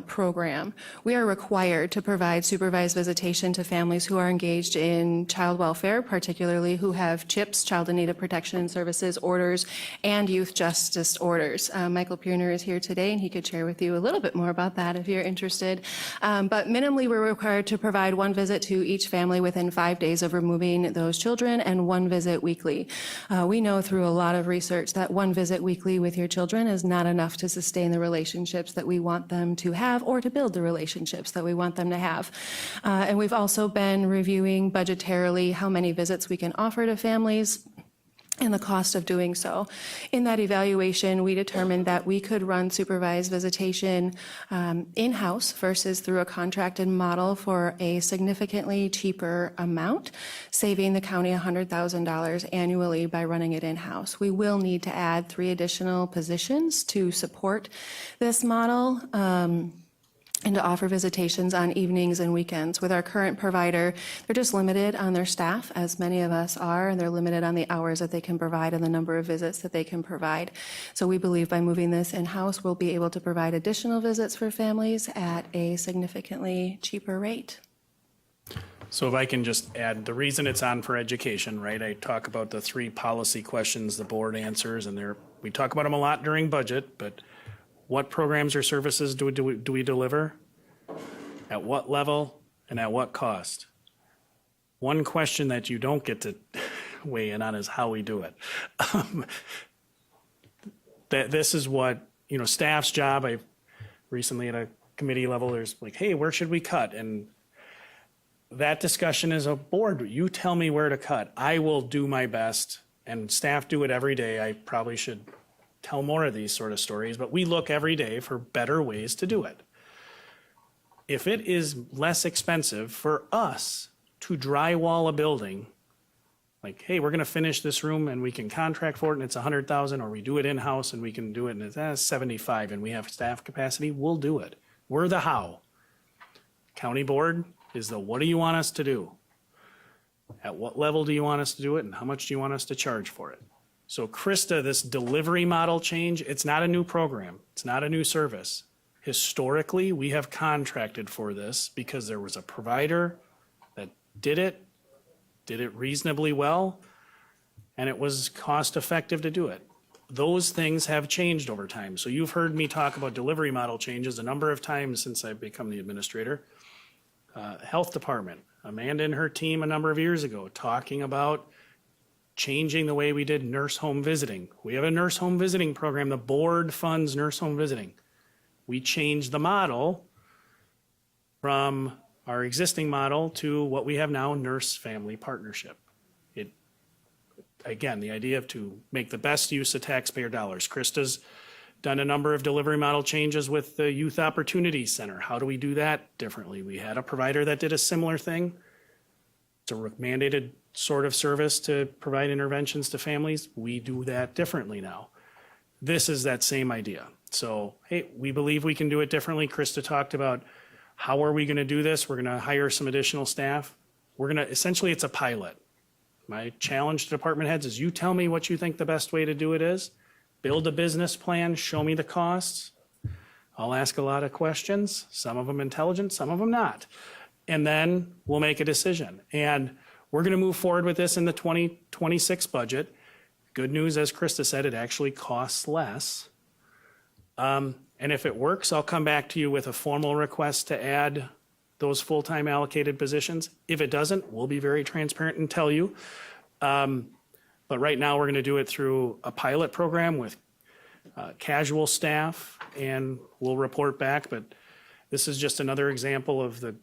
program. We are required to provide supervised visitation to families who are engaged in child welfare, particularly who have CHIPS, Child in Need of Protection Services orders, and youth justice orders. Michael Pierner is here today, and he could share with you a little bit more about that if you're interested. But minimally, we're required to provide one visit to each family within 5 days of removing those children and one visit weekly. We know through a lot of research that one visit weekly with your children is not enough to sustain the relationships that we want them to have or to build the relationships that we want them to have. And we've also been reviewing budgetarily how many visits we can offer to families and the cost of doing so. In that evaluation, we determined that we could run supervised visitation in-house versus through a contracted model for a significantly cheaper amount, saving the county $100,000 annually by running it in-house. We will need to add 3 additional positions to support this model. And to offer visitations on evenings and weekends. With our current provider, they're just limited on their staff, as many of us are, and they're limited on the hours that they can provide and the number of visits that they can provide. So we believe by moving this in-house, we'll be able to provide additional visits for families at a significantly cheaper rate. So if I can just add, the reason it's on for education, right? I talk about the 3 policy questions the board answers, and we talk about them a lot during budget, but what programs or services do we deliver? At what level and at what cost? One question that you don't get to weigh in on is how we do it. This is what, staff's job. I recently at a committee level, there's like, hey, where should we cut? And that discussion is a board. You tell me where to cut. I will do my best, and staff do it every day. I probably should tell more of these sort of stories, but we look every day for better ways to do it. If it is less expensive for us to drywall a building, like, hey, we're going to finish this room and we can contract for it and it's $100,000, or we do it in-house and we can do it and it's 75 and we have staff capacity, we'll do it. We're the how. County board is the what do you want us to do? At what level do you want us to do it, and how much do you want us to charge for it? So Krista, this delivery model change, it's not a new program. It's not a new service. Historically, we have contracted for this because there was a provider that did it reasonably well, and it was cost effective to do it. Those things have changed over time. So you've heard me talk about delivery model changes a number of times since I've become the administrator. Health department, Amanda and her team a number of years ago talking about changing the way we did nurse home visiting. We have a nurse home visiting program. The board funds nurse home visiting. We changed the model from our existing model to what we have now, nurse family partnership. Again, the idea of to make the best use of taxpayer dollars. Krista's done a number of delivery model changes with the Youth Opportunity Center. How do we do that differently? We had a provider that did a similar thing. It's a mandated sort of service to provide interventions to families. We do that differently now. This is that same idea. So, hey, we believe we can do it differently. Krista talked about how are we going to do this? We're going to hire some additional staff. Essentially, it's a pilot. My challenge to department heads is you tell me what you think the best way to do it is. Build a business plan, show me the costs. I'll ask a lot of questions, some of them intelligent, some of them not. And then we'll make a decision. And we're going to move forward with this in the 2026 budget. Good news, as Krista said, it actually costs less. And if it works, I'll come back to you with a formal request to add those full-time allocated positions. If it doesn't, we'll be very transparent and tell you. But right now, we're going to do it through a pilot program with casual staff, and we'll report back. But this is just another example of the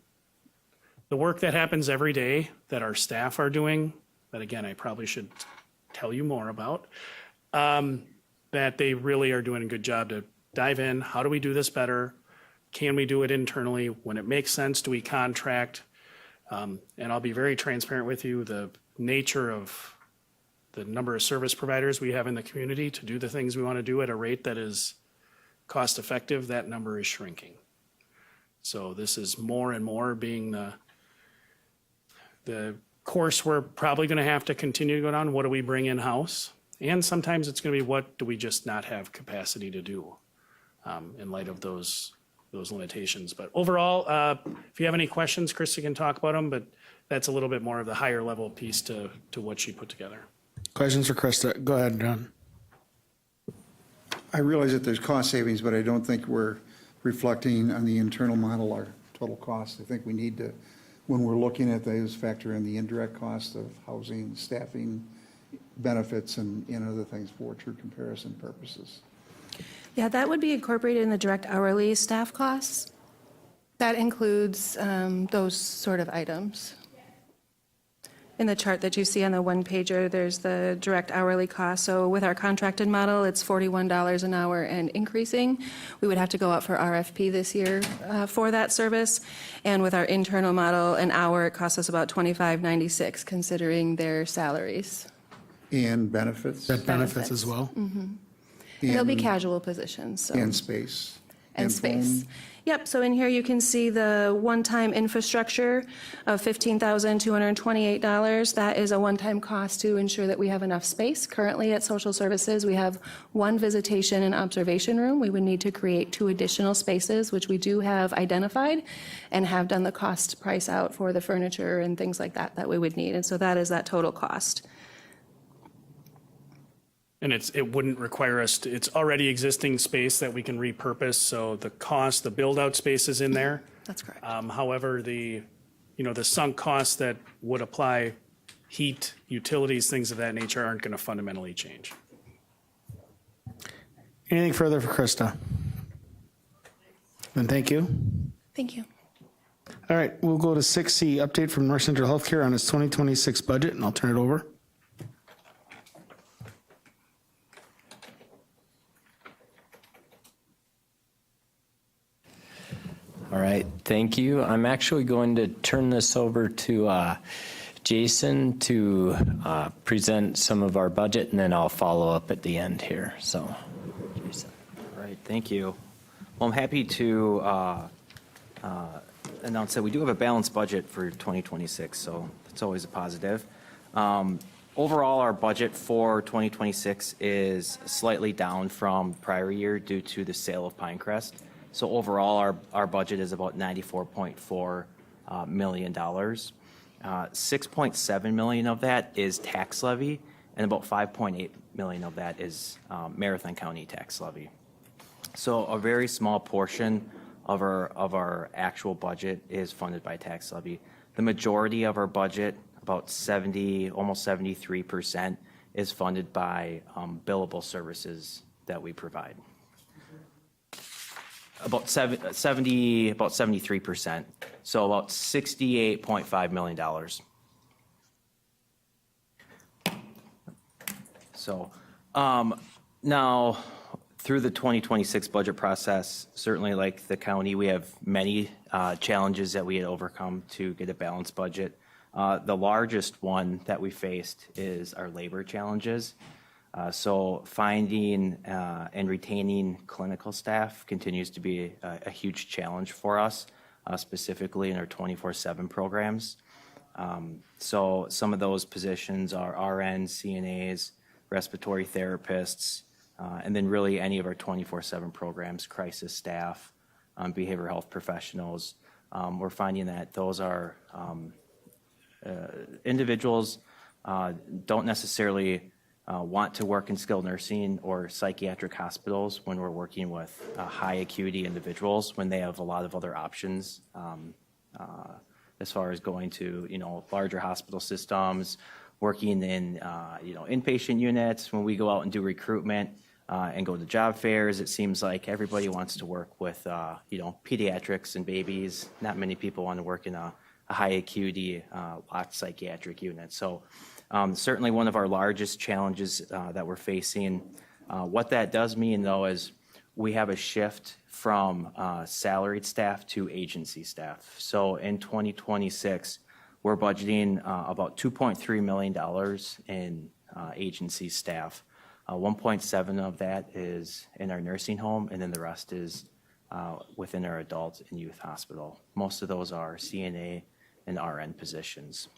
work that happens every day that our staff are doing, that again, I probably should tell you more about, that they really are doing a good job to dive in. How do we do this better? Can we do it internally? When it makes sense, do we contract? And I'll be very transparent with you, the nature of the number of service providers we have in the community to do the things we want to do at a rate that is cost effective, that number is shrinking. So this is more and more being the course we're probably going to have to continue to go down. What do we bring in-house? And sometimes it's going to be what do we just not have capacity to do in light of those limitations. But overall, if you have any questions, Krista can talk about them, but that's a little bit more of the higher level piece to what she put together. Questions for Krista? Go ahead, John. I realize that there's cost savings, but I don't think we're reflecting on the internal model our total cost. I think we need to, when we're looking at those, factor in the indirect cost of housing, staffing, benefits, and other things for true comparison purposes. Yeah, that would be incorporated in the direct hourly staff costs. That includes those sort of items. In the chart that you see on the one pager, there's the direct hourly cost. So with our contracted model, it's $41 an hour and increasing. We would have to go out for RFP this year for that service. And with our internal model, an hour, it costs us about $25.96, considering their salaries. And benefits. That benefits as well? And they'll be And- casual positions, so. And space. And space. phone. Yep, so in here you can see the one-time infrastructure of $15,228. That is a one-time cost to ensure that we have enough space. Currently at Social Services, we have one visitation and observation room. We would need to create 2 additional spaces, which we do have identified and have done the cost price out for the furniture and things like that that we would need. And so that is that total cost. And it wouldn't require us to, it's already existing space that we can repurpose, so the cost, the build-out space is in there. That's correct. However, the sunk costs that would apply, heat, utilities, things of that nature aren't going to fundamentally change. Anything further for Krista? Then thank you. Thank you. All right, we'll go to 6C, update from North Central Healthcare on its 2026 budget, and I'll turn it over. All right, thank you. I'm actually going to turn this over to Jason to present some of our budget, and then I'll follow up at the end here. So, Jason. All right, thank you. Well, I'm happy to announce that we do have a balanced budget for 2026, so that's always a positive. Overall, our budget for 2026 is slightly down from prior year due to the sale of Pinecrest. So overall, our budget is about $94.4 million. $6.7 million of that is tax levy, and about $5.8 million of that is Marathon County tax levy. So a very small portion of our actual budget is funded by tax levy. The majority of our budget, about 70, almost 73%, is funded by billable services that we provide. About 73%, so about $68.5 million. So now, through the 2026 budget process, certainly like the county, we have many challenges that we had overcome to get a balanced budget. The largest one that we faced is our labor challenges. So finding and retaining clinical staff continues to be a huge challenge for us, specifically in our 24/7 programs. So some of those positions are RNs, CNAs, respiratory therapists, and then really any of our 24/7 programs, crisis staff, behavioral health professionals. We're finding that those are individuals don't necessarily want to work in skilled nursing or psychiatric hospitals when we're working with high acuity individuals, when they have a lot of other options as far as going to, larger hospital systems, working in, inpatient units. When we go out and do recruitment and go to job fairs, it seems like everybody wants to work with, pediatrics and babies. Not many people want to work in a high acuity, locked psychiatric unit. So certainly one of our largest challenges that we're facing. What that does mean, though, is we have a shift from salaried staff to agency staff. So in 2026, we're budgeting about $2.3 million in agency staff. 1.7 of that is in our nursing home, and then the rest is within our adult and youth hospital. Most of those are CNA and RN positions.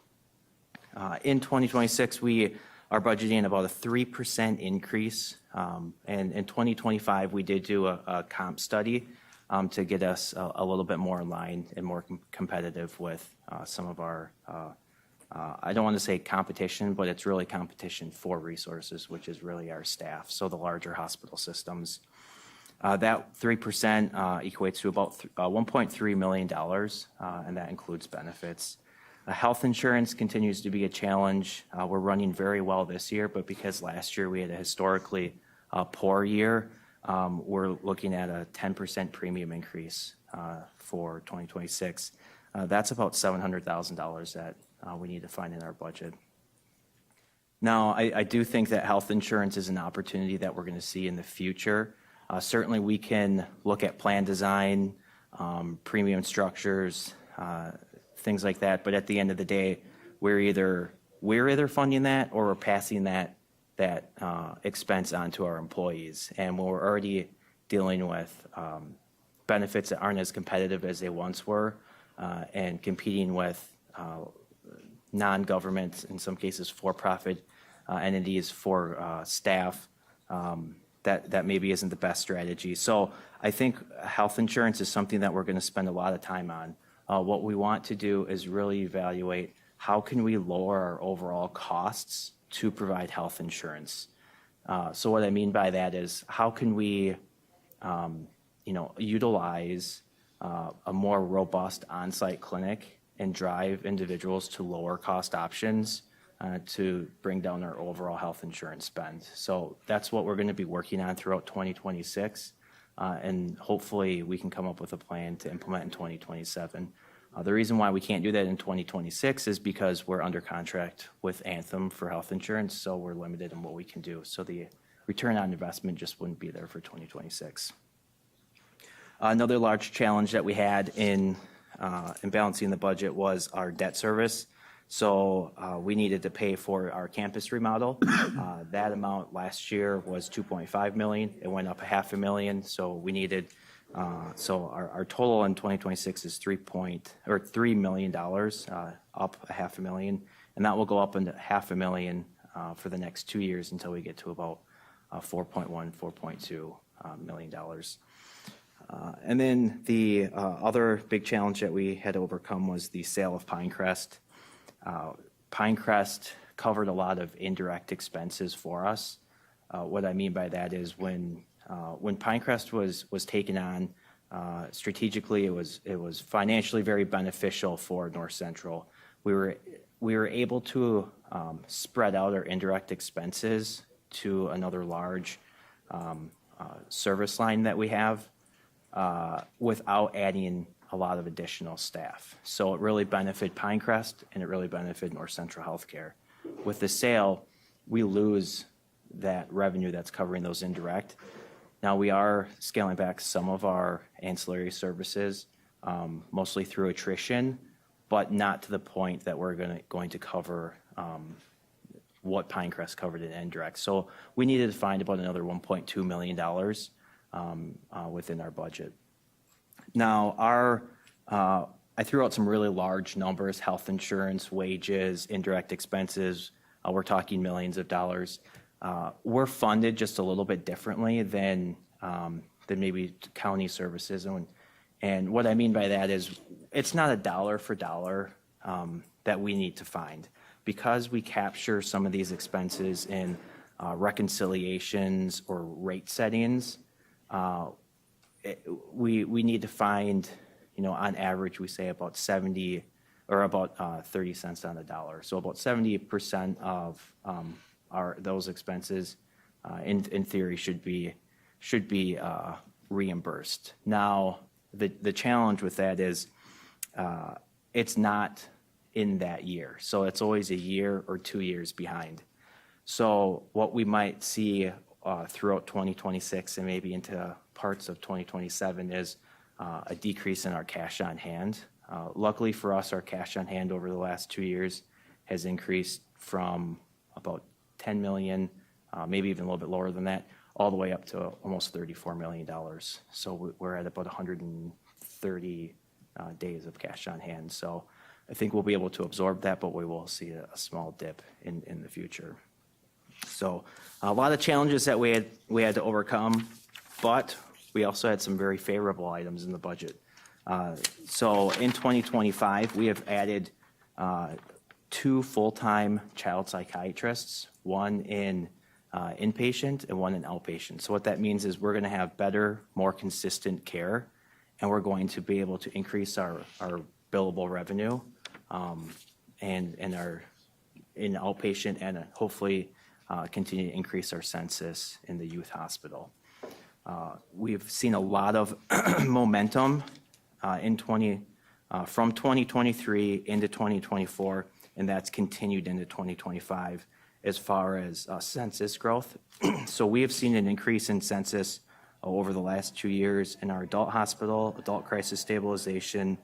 In 2026, we are budgeting about a 3% increase. And in 2025, we did do a comp study to get us a little bit more in line and more competitive with some of our, I don't want to say competition, but it's really competition for resources, which is really our staff, so the larger hospital systems. That 3% equates to about $1.3 million, and that includes benefits. Health insurance continues to be a challenge. We're running very well this year, but because last year we had a historically poor year, we're looking at a 10% premium increase for 2026. That's about $700,000 that we need to find in our budget. Now, I do think that health insurance is an opportunity that we're going to see in the future. Certainly, we can look at plan design, premium structures, things like that. But at the end of the day, we're either funding that or we're passing that expense on to our employees. And when we're already dealing with benefits that aren't as competitive as they once were, and competing with non-government, in some cases for-profit entities for staff, that maybe isn't the best strategy. So I think health insurance is something that we're going to spend a lot of time on. What we want to do is really evaluate how can we lower our overall costs to provide health insurance. So what I mean by that is how can we, utilize a more robust on-site clinic and drive individuals to lower cost options to bring down our overall health insurance spend. So that's what we're going to be working on throughout 2026. And hopefully we can come up with a plan to implement in 2027. The reason why we can't do that in 2026 is because we're under contract with Anthem for health insurance, so we're limited in what we can do. So the return on investment just wouldn't be there for 2026. Another large challenge that we had in balancing the budget was our debt service. So we needed to pay for our campus remodel. That amount last year was $2.5 million. It went up $500,000. So we needed, so our total in 2026 is $3 million, up $500,000, and that will go up into $500,000 for the next 2 years until we get to about $4.2 million. And then the other big challenge that we had to overcome was the sale of Pinecrest. Pinecrest covered a lot of indirect expenses for us. What I mean by that is when Pinecrest was taken on, strategically it was financially very beneficial for North Central. We were able to spread out our indirect expenses to another large service line that we have without adding a lot of additional staff. So it really benefited Pinecrest and it really benefited North Central Healthcare. With the sale, we lose that revenue that's covering those indirect. Now we are scaling back some of our ancillary services, mostly through attrition, but not to the point that we're going to cover what Pinecrest covered in indirect. So we needed to find about another $1.2 million within our budget. Now, I threw out some really large numbers: health insurance, wages, indirect expenses. We're talking millions of dollars. We're funded just a little bit differently than maybe county services. And what I mean by that is it's not a dollar for dollar that we need to find. Because we capture some of these expenses in reconciliations or rate settings, we need to find, on average, we say about 70 or about 30 cents on the dollar. So about 70% of those expenses, in theory, should be reimbursed. Now, the challenge with that is it's not in that year. So it's always a year or 2 years behind. So what we might see throughout 2026 and maybe into parts of 2027 is a decrease in our cash on hand. Luckily for us, our cash on hand over the last 2 years has increased from about 10 million, maybe even a little bit lower than that, all the way up to almost $34 million. So we're at about 130 days of cash on hand. So I think we'll be able to absorb that, but we will see a small dip in the future. So a lot of challenges that we had to overcome, but we also had some very favorable items in the budget. So in 2025, we have added 2 full-time child psychiatrists, one in inpatient and one in outpatient. So what that means is we're going to have better, more consistent care, and we're going to be able to increase our billable revenue and our in outpatient, and hopefully continue to increase our census in the youth hospital. We've seen a lot of momentum from 2023 into 2024, and that's continued into 2025 as far as census growth. So we have seen an increase in census over the last 2 years in our adult hospital, adult crisis stabilization,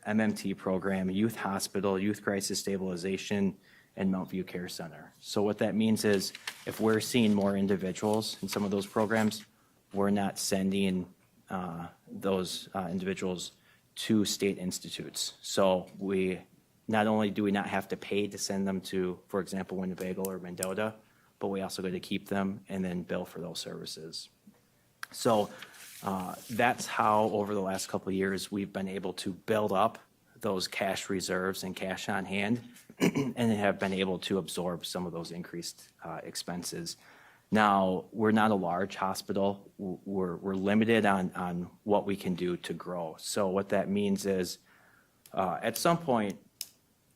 MMT program, youth hospital, youth crisis stabilization, and Mount View Care Center. So what that means is if we're seeing more individuals in some of those programs, we're not sending those individuals to state institutes. So not only do we not have to pay to send them to, for example, Winnebago or Mendota, but we also get to keep them and then bill for those services. So that's how over the last couple of years we've been able to build up those cash reserves and cash on hand and have been able to absorb some of those increased expenses. Now, we're not a large hospital. We're limited on what we can do to grow. So what that means is at some point,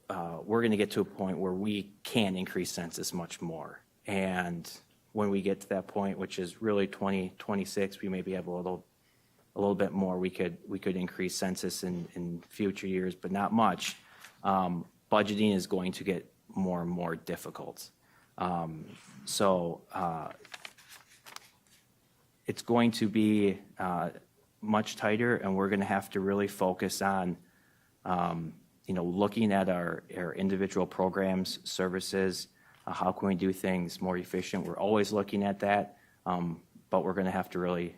we're going to get to a point where we can increase census much more. And when we get to that point, which is really 2026, we maybe have a little bit more. We could increase census in future years, but not much. Budgeting is going to get more and more difficult. So it's going to be much tighter, and we're going to have to really focus on looking at our individual programs, services, how can we do things more efficient. We're always looking at that, but we're going to have to really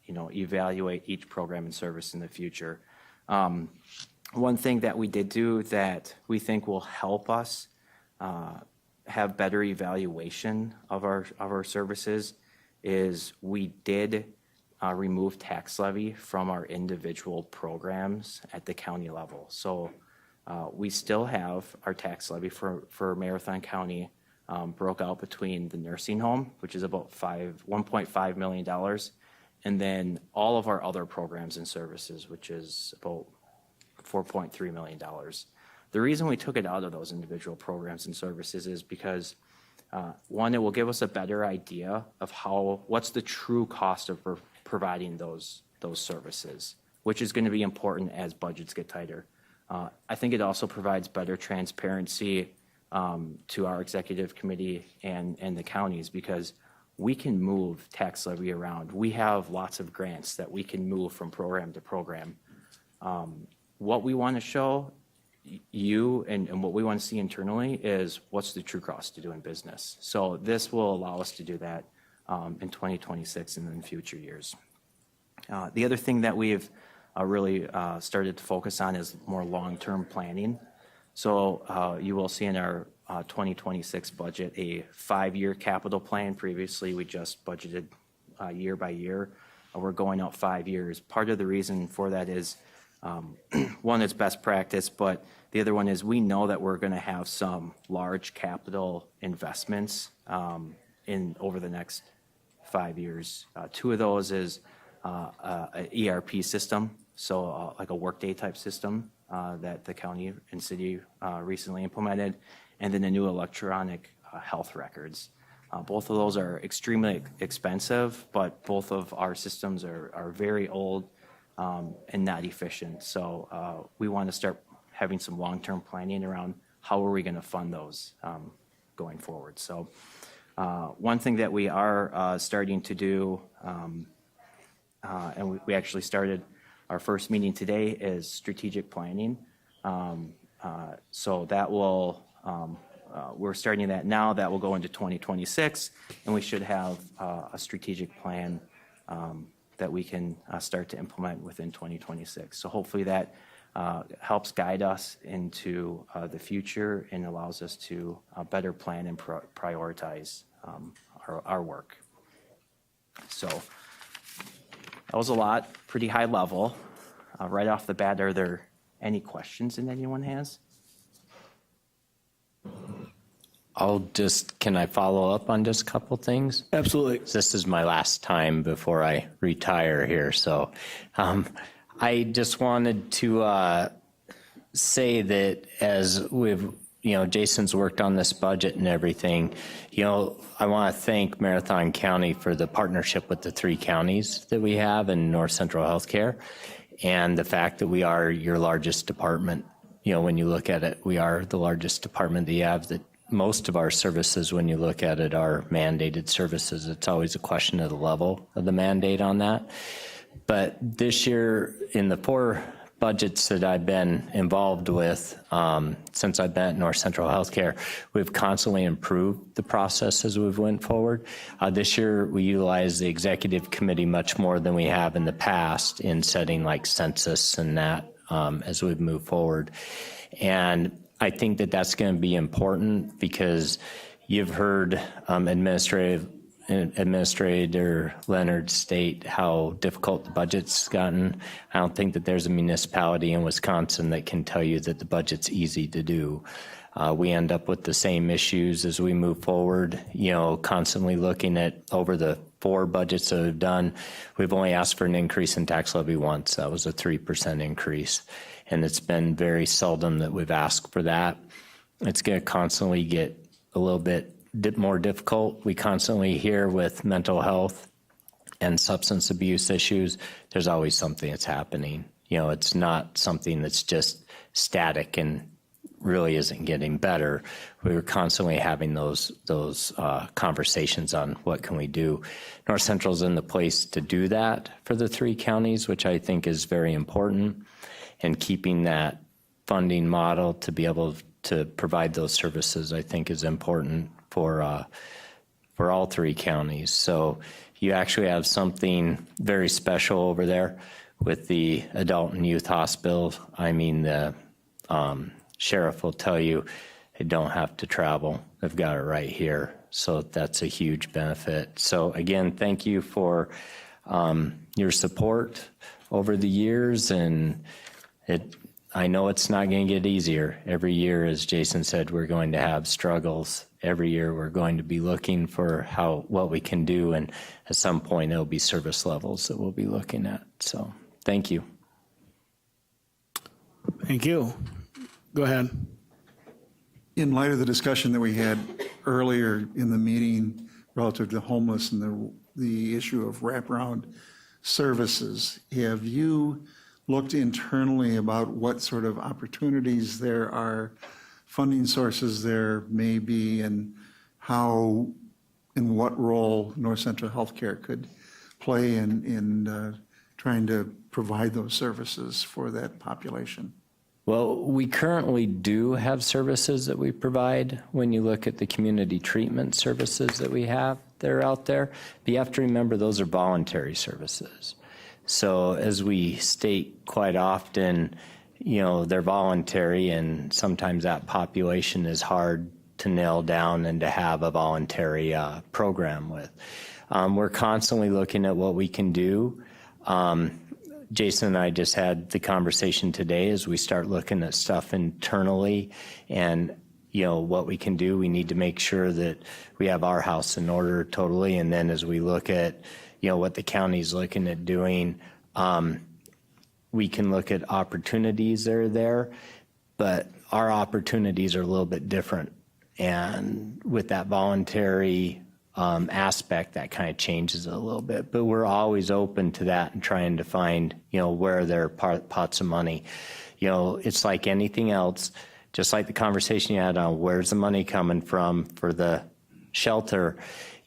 evaluate each program and service in the future. One thing that we did do that we think will help us have better evaluation of our services is we did remove tax levy from our individual programs at the county level. So we still have our tax levy for Marathon County broke out between the nursing home, which is about $1.5 million, and then all of our other programs and services, which is about $4.3 million. The reason we took it out of those individual programs and services is because, one, it will give us a better idea of what's the true cost of providing those services, which is going to be important as budgets get tighter. I think it also provides better transparency to our executive committee and the counties, because we can move tax levy around. We have lots of grants that we can move from program to program. What we want to show you and what we want to see internally is what's the true cost to doing business. So this will allow us to do that in 2026 and in future years. The other thing that we've really started to focus on is more long-term planning. So you will see in our 2026 budget a 5-year capital plan. Previously, we just budgeted year by year. We're going out 5 years. Part of the reason for that is one, it's best practice, but the other one is we know that we're going to have some large capital investments over the next 5 years. 2 of those is a ERP system, so like a Workday type system that the county and city recently implemented, and then the new electronic health records. Both of those are extremely expensive, but both of our systems are very old and not efficient. So we want to start having some long-term planning around how are we going to fund those going forward. So one thing that we are starting to do, and we actually started our first meeting today, is strategic planning. So that will, we're starting that now. That will go into 2026, and we should have a strategic plan that we can start to implement within 2026. So hopefully that helps guide us into the future and allows us to better plan and prioritize our work. So that was a lot, pretty high level. Right off the bat, are there any questions that anyone has? Can I follow up on just a couple things? Absolutely. This is my last time before I retire here, so I just wanted to say that as we've, Jason's worked on this budget and everything, I want to thank Marathon County for the partnership with the 3 counties that we have in North Central Healthcare, and the fact that we are your largest department. When you look at it, we are the largest department that you have. That most of our services, when you look at it, are mandated services. It's always a question of the level of the mandate on that. But this year, in the 4 budgets that I've been involved with since I've been at North Central Healthcare, we've constantly improved the process as we've went forward. This year, we utilize the executive committee much more than we have in the past in setting like census and that as we've moved forward. And I think that that's going to be important because you've heard Administrator Leonard state how difficult the budget's gotten. I don't think that there's a municipality in Wisconsin that can tell you that the budget's easy to do. We end up with the same issues as we move forward, constantly looking at over the 4 budgets that we've done. We've only asked for an increase in tax levy once. That was a 3% increase. And it's been very seldom that we've asked for that. It's going to constantly get a little bit more difficult. We constantly hear with mental health and substance abuse issues, there's always something that's happening. It's not something that's just static and really isn't getting better. We were constantly having those conversations on what can we do. North Central's in the place to do that for the 3 counties, which I think is very important, and keeping that funding model to be able to provide those services, I think, is important for all 3 counties. So you actually have something very special over there with the adult and youth hospital. I mean, the sheriff will tell you they don't have to travel. They've got it right here. So that's a huge benefit. So again, thank you for your support over the years, and I know it's not going to get easier. Every year, as Jason said, we're going to have struggles. Every year we're going to be looking for what we can do, and at some point it'll be service levels that we'll be looking at. So thank you. Thank you. Go ahead. In light of the discussion that we had earlier in the meeting relative to homeless and the issue of wraparound services, have you looked internally about what sort of opportunities there are, funding sources there may be, and how and what role North Central Healthcare could play in trying to provide those services for that population? Well, we currently do have services that we provide when you look at the community treatment services that we have that are out there. But you have to remember those are voluntary services. So as we state quite often, they're voluntary, and sometimes that population is hard to nail down and to have a voluntary program with. We're constantly looking at what we can do. Jason and I just had the conversation today as we start looking at stuff internally and, what we can do. We need to make sure that we have our house in order totally. And then as we look at, what the county's looking at doing. We can look at opportunities that are there, but our opportunities are a little bit different. And with that voluntary aspect, that kind of changes it a little bit. But we're always open to that and trying to find, where there are pots of money. It's like anything else, just like the conversation you had on where's the money coming from for the shelter.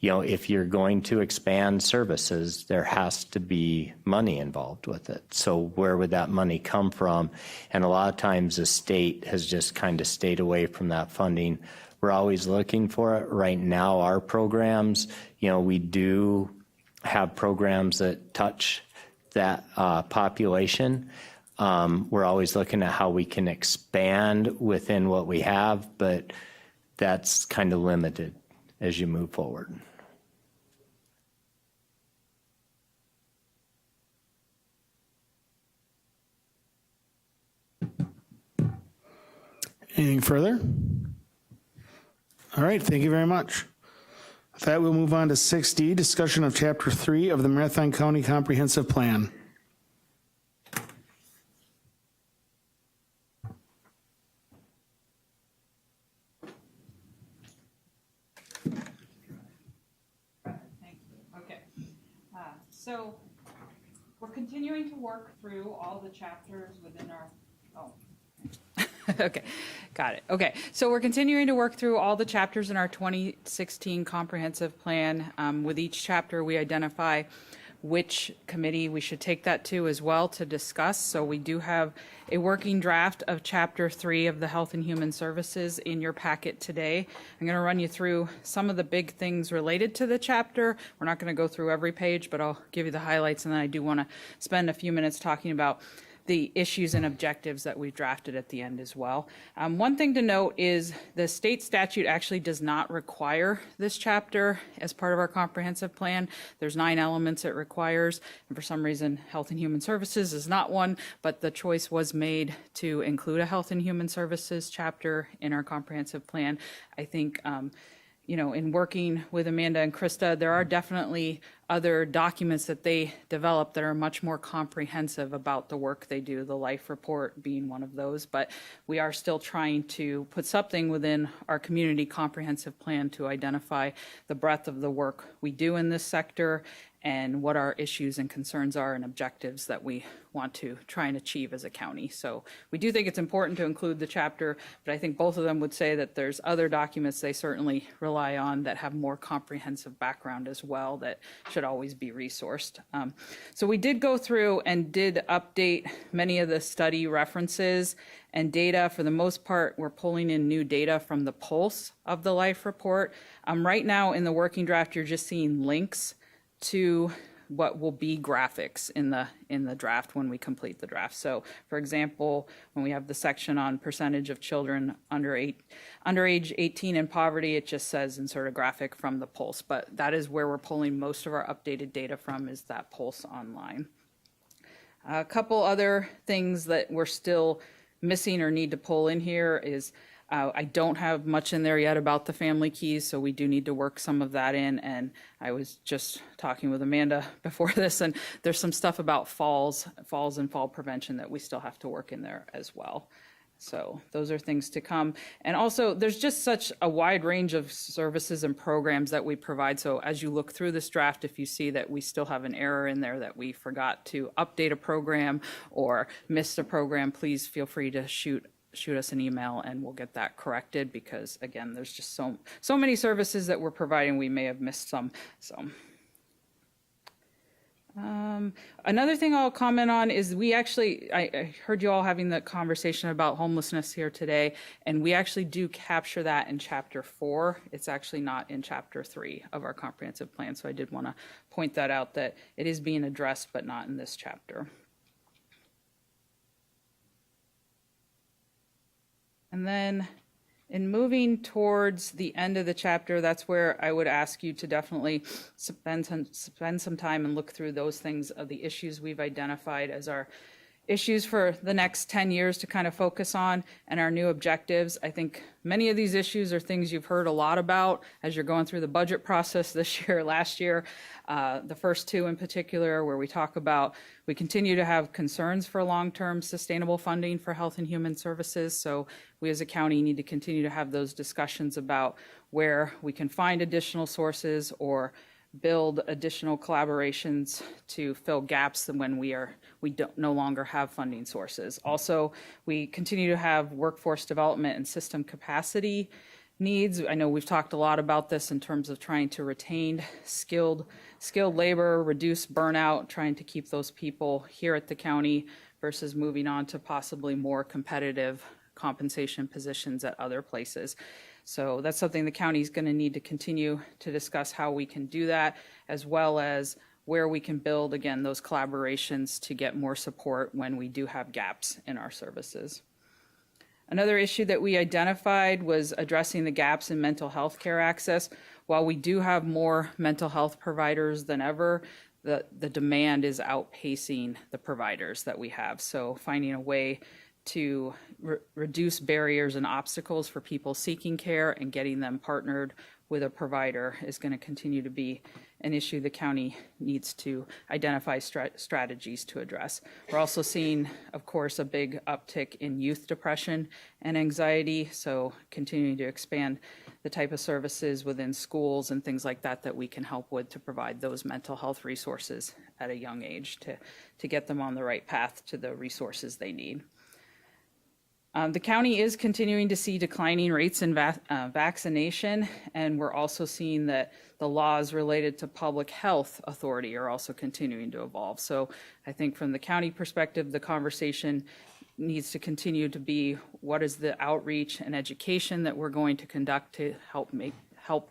If you're going to expand services, there has to be money involved with it. So where would that money come from? And a lot of times the state has just kind of stayed away from that funding. We're always looking for it. Right now, our programs, we do have programs that touch that population. We're always looking at how we can expand within what we have, but that's kind of limited as you move forward. Anything further? All right, thank you very much. With that, we'll move on to 6D, discussion of Chapter 3 of the Marathon County Comprehensive Plan. So we're continuing to work through all the chapters within our, okay, got it. Okay, so we're continuing to work through all the chapters in our 2016 comprehensive plan. With each chapter, we identify which committee we should take that to as well to discuss. So we do have a working draft of Chapter 3 of the Health and Human Services in your packet today. I'm going to run you through some of the big things related to the chapter. We're not going to go through every page, but I'll give you the highlights, and then I do want to spend a few minutes talking about the issues and objectives that we've drafted at the end as well. One thing to note is the state statute actually does not require this chapter as part of our comprehensive plan. There's 9 elements it requires, and for some reason, Health and Human Services is not one, but the choice was made to include a Health and Human Services chapter in our comprehensive plan. I think in working with Amanda and Krista, there are definitely other documents that they develop that are much more comprehensive about the work they do, the life report being one of those. But we are still trying to put something within our community comprehensive plan to identify the breadth of the work we do in this sector and what our issues and concerns are and objectives that we want to try and achieve as a county. So we do think it's important to include the chapter, but I think both of them would say that there's other documents they certainly rely on that have more comprehensive background as well that should always be resourced. So we did go through and did update many of the study references and data. For the most part, we're pulling in new data from the pulse of the life report. Right now in the working draft, you're just seeing links to what will be graphics in the draft when we complete the draft. So, for example, when we have the section on percentage of children under age 18 in poverty, it just says insert a graphic from the Pulse. But that is where we're pulling most of our updated data from, is that Pulse online. A couple other things that we're still missing or need to pull in here is I don't have much in there yet about the family keys, so we do need to work some of that in. And I was just talking with Amanda before this, and there's some stuff about falls and fall prevention that we still have to work in there as well. So those are things to come. And also, there's just such a wide range of services and programs that we provide. So as you look through this draft, if you see that we still have an error in there that we forgot to update a program or missed a program, please feel free to shoot us an email and we'll get that corrected, because again, there's just so many services that we're providing, we may have missed some. So another thing I'll comment on is I heard you all having the conversation about homelessness here today, and we actually do capture that in Chapter 4. It's actually not in Chapter 3 of our comprehensive plan, so I did want to point that out, that it is being addressed but not in this chapter. And then in moving towards the end of the chapter, that's where I would ask you to definitely spend some time and look through those things of the issues we've identified as our issues for the next 10 years to kind of focus on and our new objectives. I think many of these issues are things you've heard a lot about as you're going through the budget process this year, last year. The first two in particular, where we talk about, we continue to have concerns for long-term sustainable funding for health and human services. So we as a county need to continue to have those discussions about where we can find additional sources or build additional collaborations to fill gaps when we don't no longer have funding sources. Also, we continue to have workforce development and system capacity needs. I know we've talked a lot about this in terms of trying to retain skilled labor, reduce burnout, trying to keep those people here at the county versus moving on to possibly more competitive compensation positions at other places. So that's something the county is going to need to continue to discuss how we can do that, as well as where we can build, again, those collaborations to get more support when we do have gaps in our services. Another issue that we identified was addressing the gaps in mental health care access. While we do have more mental health providers than ever, the demand is outpacing the providers that we have. So finding a way to reduce barriers and obstacles for people seeking care and getting them partnered with a provider is going to continue to be an issue the county needs to identify strategies to address. We're also seeing, of course, a big uptick in youth depression and anxiety, so continuing to expand the type of services within schools and things like that that we can help with to provide those mental health resources at a young age to get them on the right path to the resources they need. The county is continuing to see declining rates in vaccination, and we're also seeing that the laws related to public health authority are also continuing to evolve. So I think from the county perspective, the conversation needs to continue to be what is the outreach and education that we're going to conduct to help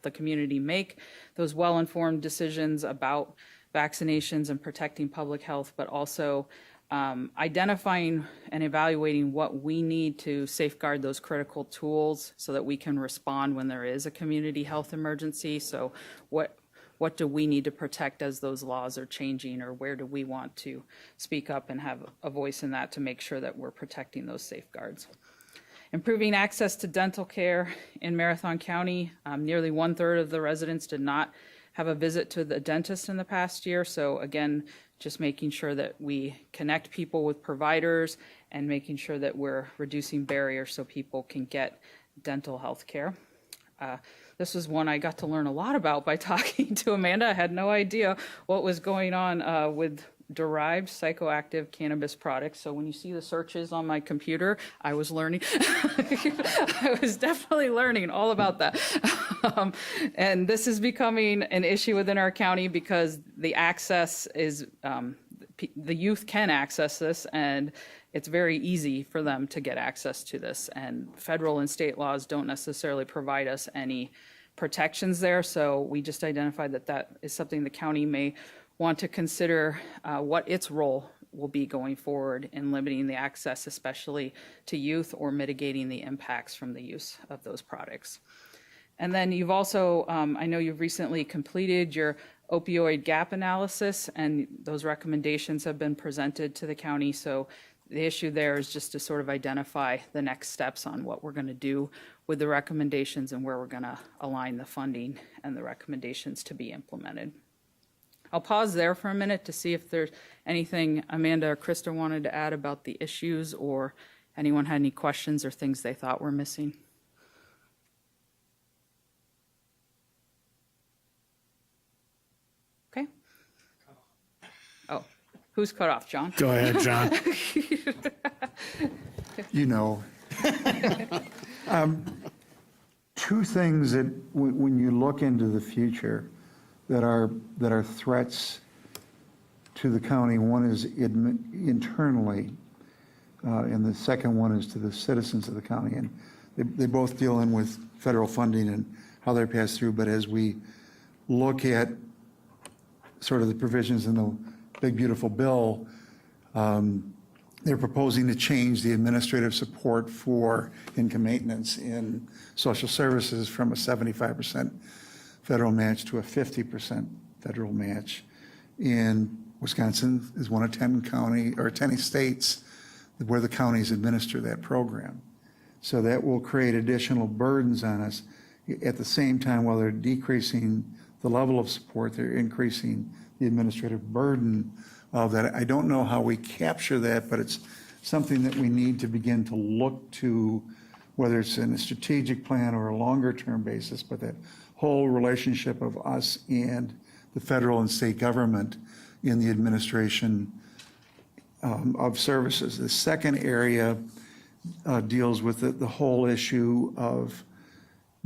the community make those well-informed decisions about vaccinations and protecting public health, but also identifying and evaluating what we need to safeguard those critical tools so that we can respond when there is a community health emergency. So what do we need to protect as those laws are changing, or where do we want to speak up and have a voice in that to make sure that we're protecting those safeguards. Improving access to dental care in Marathon County. Nearly 1/3 of the residents did not have a visit to the dentist in the past year. So again, just making sure that we connect people with providers and making sure that we're reducing barriers so people can get dental health care. This was one I got to learn a lot about by talking to Amanda. I had no idea what was going on with derived psychoactive cannabis products. So when you see the searches on my computer, I was learning. I was definitely learning all about that. And this is becoming an issue within our county because the access is, the youth can access this, and it's very easy for them to get access to this. And federal and state laws don't necessarily provide us any protections there. So we just identified that that is something the county may want to consider what its role will be going forward in limiting the access, especially to youth, or mitigating the impacts from the use of those products. And then you've also, I know you've recently completed your opioid gap analysis, and those recommendations have been presented to the county. So the issue there is just to sort of identify the next steps on what we're going to do with the recommendations and where we're going to align the funding and the recommendations to be implemented. I'll pause there for a minute to see if there's anything Amanda or Krista wanted to add about the issues, or anyone had any questions or things they thought were missing. Okay. Oh, who's cut off, John? Go ahead, John. You know. Two things that, when you look into the future, that are threats to the county. One is internally, and the second one is to the citizens of the county. And they both deal in with federal funding and how they're passed through. But as we look at sort of the provisions in the big beautiful bill, they're proposing to change the administrative support for income maintenance in social services from a 75% federal match to a 50% federal match. And Wisconsin is one of 10 states where the counties administer that program. So that will create additional burdens on us. At the same time, while they're decreasing the level of support, they're increasing the administrative burden of that. I don't know how we capture that, but it's something that we need to begin to look to, whether it's in a strategic plan or a longer-term basis, but that whole relationship of us and the federal and state government in the administration of services. The second area deals with the whole issue of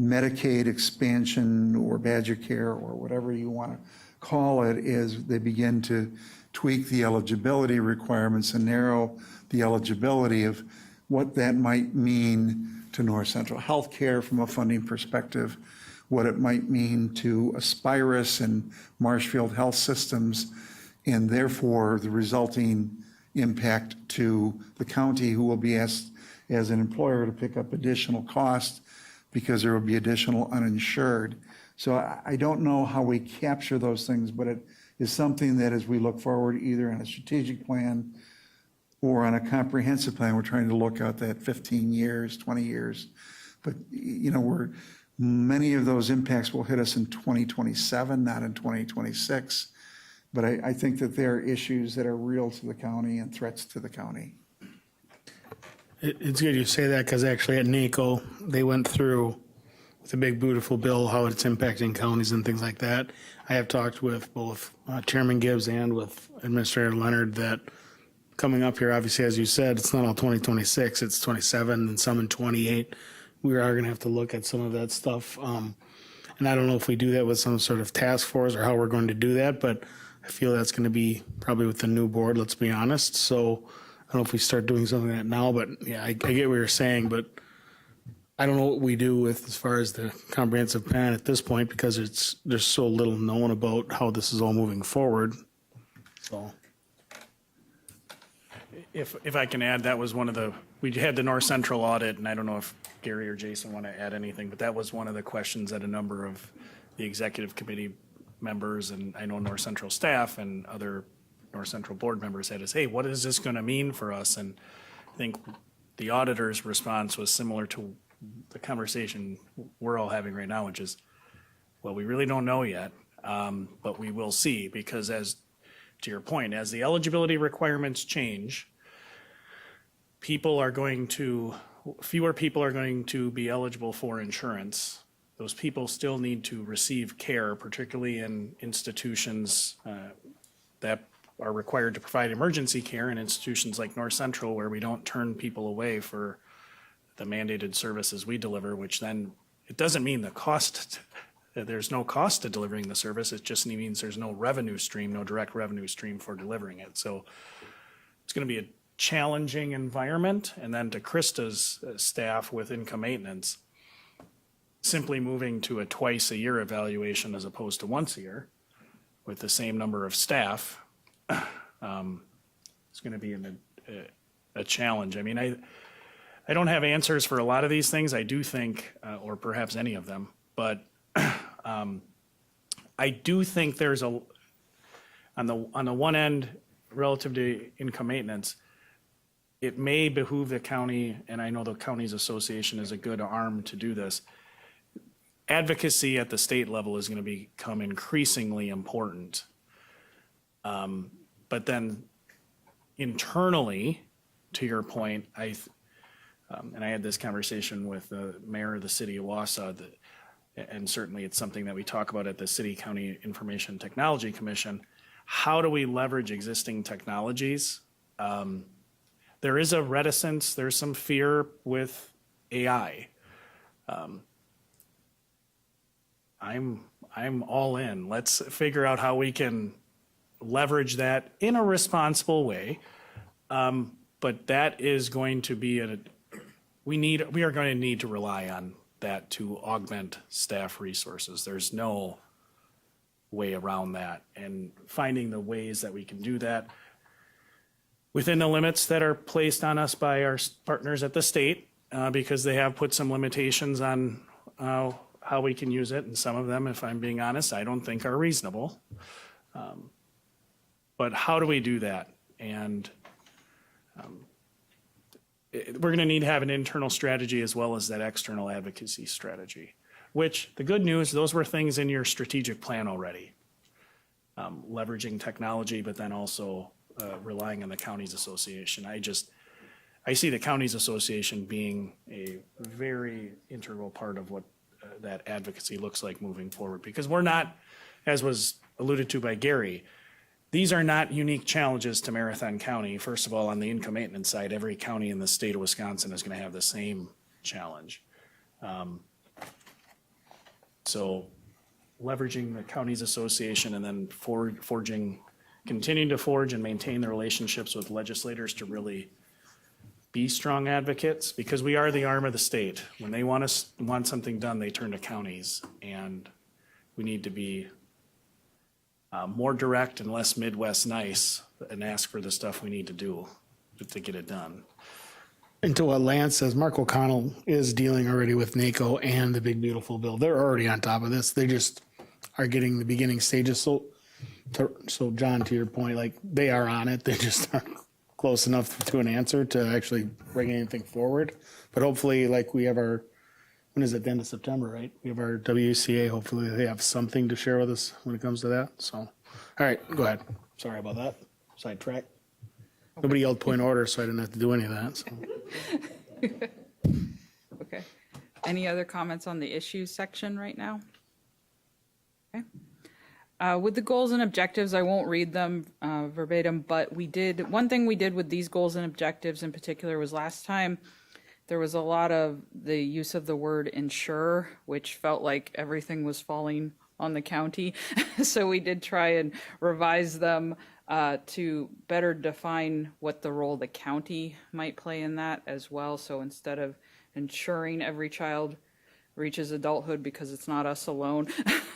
Medicaid expansion or Badger Care or whatever you want to call it, as they begin to tweak the eligibility requirements and narrow the eligibility of what that might mean to North Central Healthcare from a funding perspective, what it might mean to Aspirus and Marshfield Health Systems, and therefore the resulting impact to the county, who will be asked as an employer to pick up additional costs because there will be additional uninsured. So I don't know how we capture those things, but it is something that as we look forward, either on a strategic plan or on a comprehensive plan, we're trying to look out that 15 years, 20 years. But, you know, many of those impacts will hit us in 2027, not in 2026. But I think that there are issues that are real to the county and threats to the county. It's good you say that, because actually at NACO, they went through with a big, beautiful bill, how it's impacting counties and things like that. I have talked with both Chairman Gibbs and with Administrator Leonard that coming up here, obviously, as you said, it's not all 2026, it's 27 and some in 28. We are going to have to look at some of that stuff. And I don't know if we do that with some sort of task force or how we're going to do that, but I feel that's going to be probably with the new board, let's be honest. So I don't know if we start doing something like that now, but yeah, I get what you're saying, but I don't know what we do with as far as the comprehensive plan at this point, because there's so little known about how this is all moving forward. So. If I can add, that was one of we had the North Central audit, and I don't know if Gary or Jason want to add anything, but that was one of the questions that a number of the executive committee members, and I know North Central staff and other North Central board members had is, hey, what is this going to mean for us? And I think the auditor's response was similar to the conversation we're all having right now, which is, well, we really don't know yet, but we will see, because as to your point, as the eligibility requirements change, fewer people are going to be eligible for insurance. Those people still need to receive care, particularly in institutions that are required to provide emergency care, in institutions like North Central, where we don't turn people away for the mandated services we deliver, which then, it doesn't mean there's no cost to delivering the service. It just means there's no revenue stream, no direct revenue stream for delivering it. So it's going to be a challenging environment. And then to Krista's staff with income maintenance, simply moving to a twice a year evaluation as opposed to once a year with the same number of staff, it's going to be a challenge. I mean, I don't have answers for a lot of these things. I do think, or perhaps any of them, but I do think there's on the one end, relative to income maintenance, it may behoove the county, and I know the counties association is a good arm to do this. Advocacy at the state level is going to become increasingly important. But then internally, to your point, and I had this conversation with the mayor of the city of Wausau, and certainly it's something that we talk about at the City County Information Technology Commission. How do we leverage existing technologies? There is a reticence, there's some fear with AI. I'm all in. Let's figure out how we can leverage that in a responsible way. But that is going to be we are going to need to rely on that to augment staff resources. There's no way around that, and finding the ways that we can do that within the limits that are placed on us by our partners at the state, because they have put some limitations on how we can use it, and some of them, if I'm being honest, I don't think are reasonable. But how do we do that? And we're going to need to have an internal strategy as well as that external advocacy strategy, which the good news, those were things in your strategic plan already. Leveraging technology, but then also relying on the counties association. I see the counties association being a very integral part of what that advocacy looks like moving forward, because we're not, as was alluded to by Gary, these are not unique challenges to Marathon County. First of all, on the income maintenance side, every county in the state of Wisconsin is going to have the same challenge. So leveraging the counties association and then continuing to forge and maintain the relationships with legislators to really be strong advocates, because we are the arm of the state. When they want something done, they turn to counties, and we need to be more direct and less Midwest nice and ask for the stuff we need to do to get it done. And to what Lance says, Mark O'Connell is dealing already with NACO and the Big Beautiful Bill. They're already on top of this. They just are getting the beginning stages. So John, to your point, like, they are on it. They just aren't close enough to an answer to actually bring anything forward. But hopefully, like, we have our, when is it, the end of September, right? We have our WCA. Hopefully they have something to share with us when it comes to that. So, all right, go ahead. Sorry about that. Sidetrack. Nobody yelled point order, so I didn't have to do any of that. So. Okay. Any other comments on the issues section right now? Okay. With the goals and objectives, I won't read them verbatim, but one thing we did with these goals and objectives in particular was last time there was a lot of the use of the word ensure, which felt like everything was falling on the county. So we did try and revise them to better define what the role the county might play in that as well. So instead of ensuring every child reaches adulthood, because it's not us alone,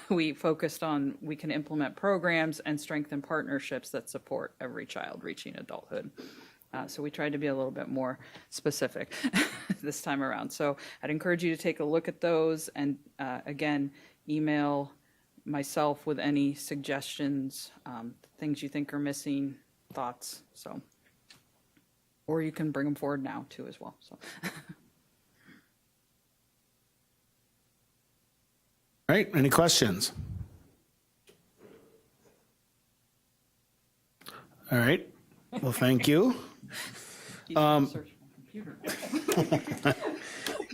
we focused on we can implement programs and strengthen partnerships that support every child reaching adulthood. So we tried to be a little bit more specific this time around. So I'd encourage you to take a look at those, and again, email myself with any suggestions, things you think are missing, thoughts. So, or you can bring them forward now too as well. So. All right, any questions? All right, well, thank you.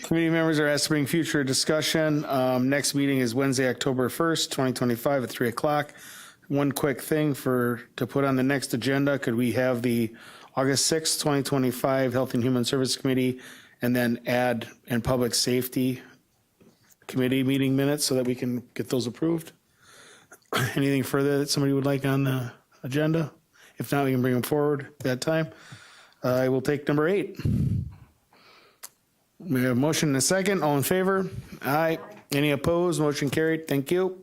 Committee members are asked to bring future discussion. Next meeting is Wednesday, October 1st, 2025 at 3 o'clock. One quick thing to put on the next agenda, could we have the August 6th, 2025 Health and Human Services Committee, and then add and Public Safety Committee meeting minutes so that we can get those approved? Anything further that somebody would like on the agenda? If not, we can bring them forward at that time. I will take number 8. We have a motion and a second. All in favor? Aye. Any opposed? Motion carried. Thank you.